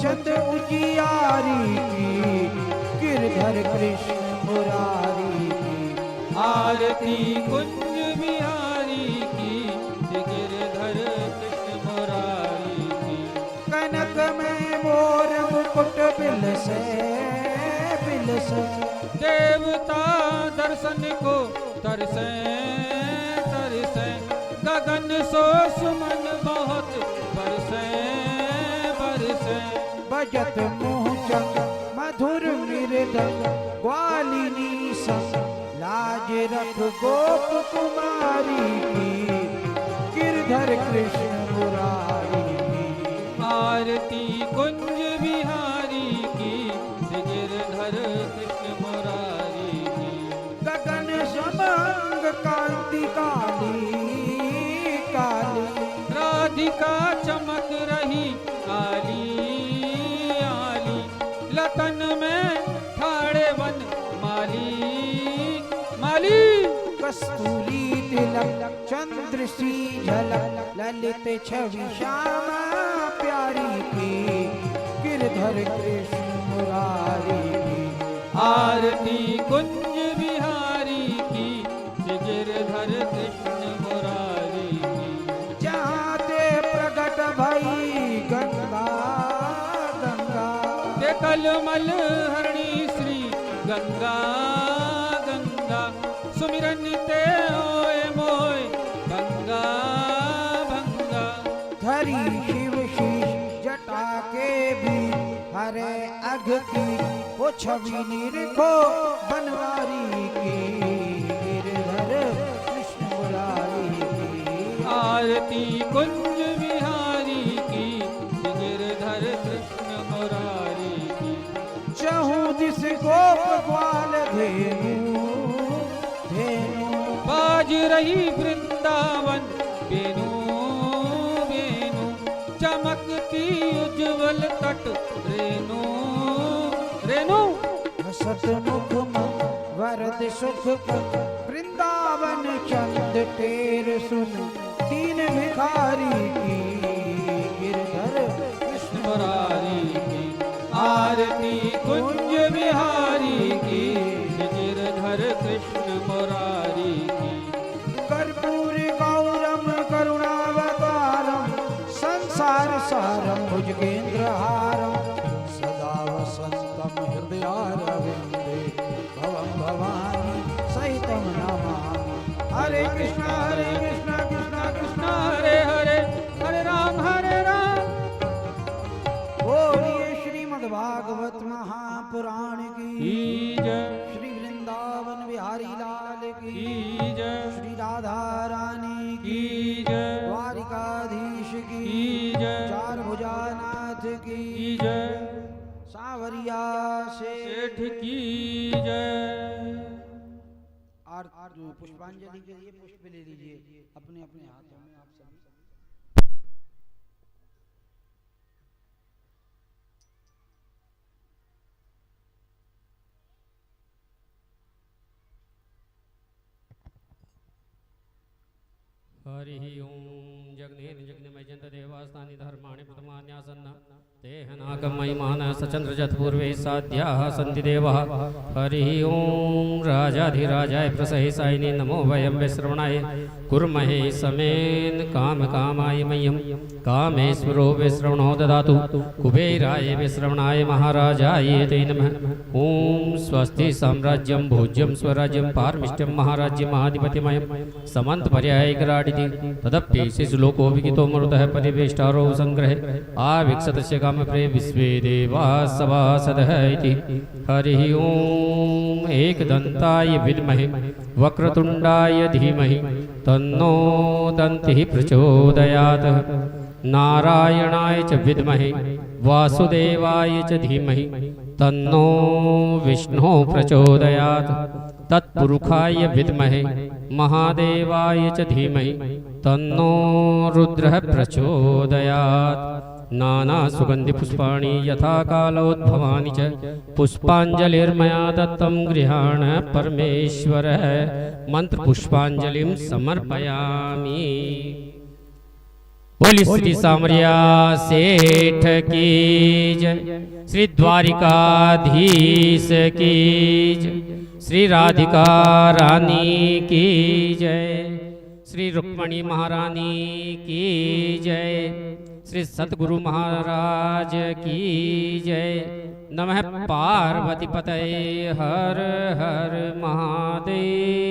चंद उजियारी की, गिरधर कृष्ण मुरारी की। आरती कुंज बिहारी की, गिरधर कृष्ण मुरारी की। कनक में मोर मुकुट बिलसे बिलसे, देवता दर्शन को तरसे तरसे, गगन सो सुमन बहुत बरसे बरसे। बजत मुँह मधुर मृदंग, ग्वालिनी संग लाज रख गोप कुमारी की, गिरधर कृष्ण मुरारी की। आरती कुंज बिहारी की, गिरधर कृष्ण मुरारी की। गगन समंग कांति काली काली, राधिका चमक रही आली आली, लतन में ठाड़े वन माली माली। कस्तूरी तिलक चंद्र सी झलक, ललित छवि श्यामा प्यारी की, गिरधर कृष्ण मुरारी की। आरती कुंज बिहारी की, गिरधर कृष्ण मुरारी की। जहाँ ते प्रकट भई गंगा गंगा, ते कलमल हरणी श्री गंगा गंगा, सुमिरन ते होए मोय भंगा भंगा। धरी शिव शीश जटा के भी, हरे अघ की वो छवि निरखो बनवारी की, गिरधर कृष्ण मुरारी की। आरती कुंज बिहारी की, गिरधर कृष्ण मुरारी की। चहु दिस गोप ग्वाल धेनु धेनु, बाज रही वृंदावन बेनु बेनु, चमकती उज्जवल तट रेणु रेणु। हसत मुख वरद सुख, वृंदावन चंद टेर सुन, दीन भिखारी की, गिरधर कृष्ण मुरारी की। आरती कुंज बिहारी की, गिरधर कृष्ण मुरारी की। कर्पूर गौरम करुणावतारम, संसार सारम भुजगेंद्रहारम, सदा वसंतम हृदयारविंदे, भवं भवानी सहितं नमामि। हरे कृष्णा कृष्णा कृष्णा हरे हरे, हरे राम बोलिए श्रीमद् भागवत महापुराण की जय। श्री वृंदावन बिहारी लाल की की जय। श्री राधा रानी की की जय। द्वारिकाधीश की की जय। चार भुजानाथ की की जय। सावरिया सेठ सेठ की जय। और पुष्पांजलि के लिए पुष्प ले लीजिए अपने अपने हाथों में आप सभी। हरि ओम जगनेन जगन्मय जंत देवास्तानि धर्माणि प्रथमान्यासन्न तेहनाकं महिमान सचंद्रजत पूर्वे साध्याः सन्ति देवः। हरि ओम राजाधिराजाय प्रसहिसायिने नमो वयं विश्रवणाय कुर्महे समेन काम कामाय मह्यं कामेश्वरो विश्रवणो ददातु कुबेराय विश्रवणाय महाराजाय ते नमः। ओम स्वस्ति साम्राज्यं भोज्यं स्वराज्यं पारमिष्ट्यं महाराज्यं महाधिपतिमयं समन्तपर्यायिकराडिति तदप्येषु श्लोको विहितो मरुतः परिवेष्टारो संग्रहे आविक्षतस्य कामप्रे विश्वे देवाः सभासदः इति। हरिः ओम एकदन्ताय विद्महे वक्रतुण्डाय धीमहि तन्नो दन्तिः प्रचोदयात्। नारायणाय च विद्महे वासुदेवाय च धीमहि तन्नो विष्णुः प्रचोदयात्। तत्पुरुषाय विद्महे महादेवाय च धीमहि तन्नो रुद्रः प्रचोदयात्। नानासुगन्धिपुष्पाणि यथा कालोद्भवानि च पुष्पाञ्जलिर्मया दत्तं गृहाण परमेश्वरः। मन्त्रपुष्पाञ्जलिं समर्पयामि। बोली श्री सामरिया सेठ की जय, श्री द्वारिकाधीश की जय, श्री राधिका रानी की जय, श्री रुक्मणी महारानी की जय, श्री सतगुरु महाराज की जय। नमः पार्वती पतये हर हर महादेव।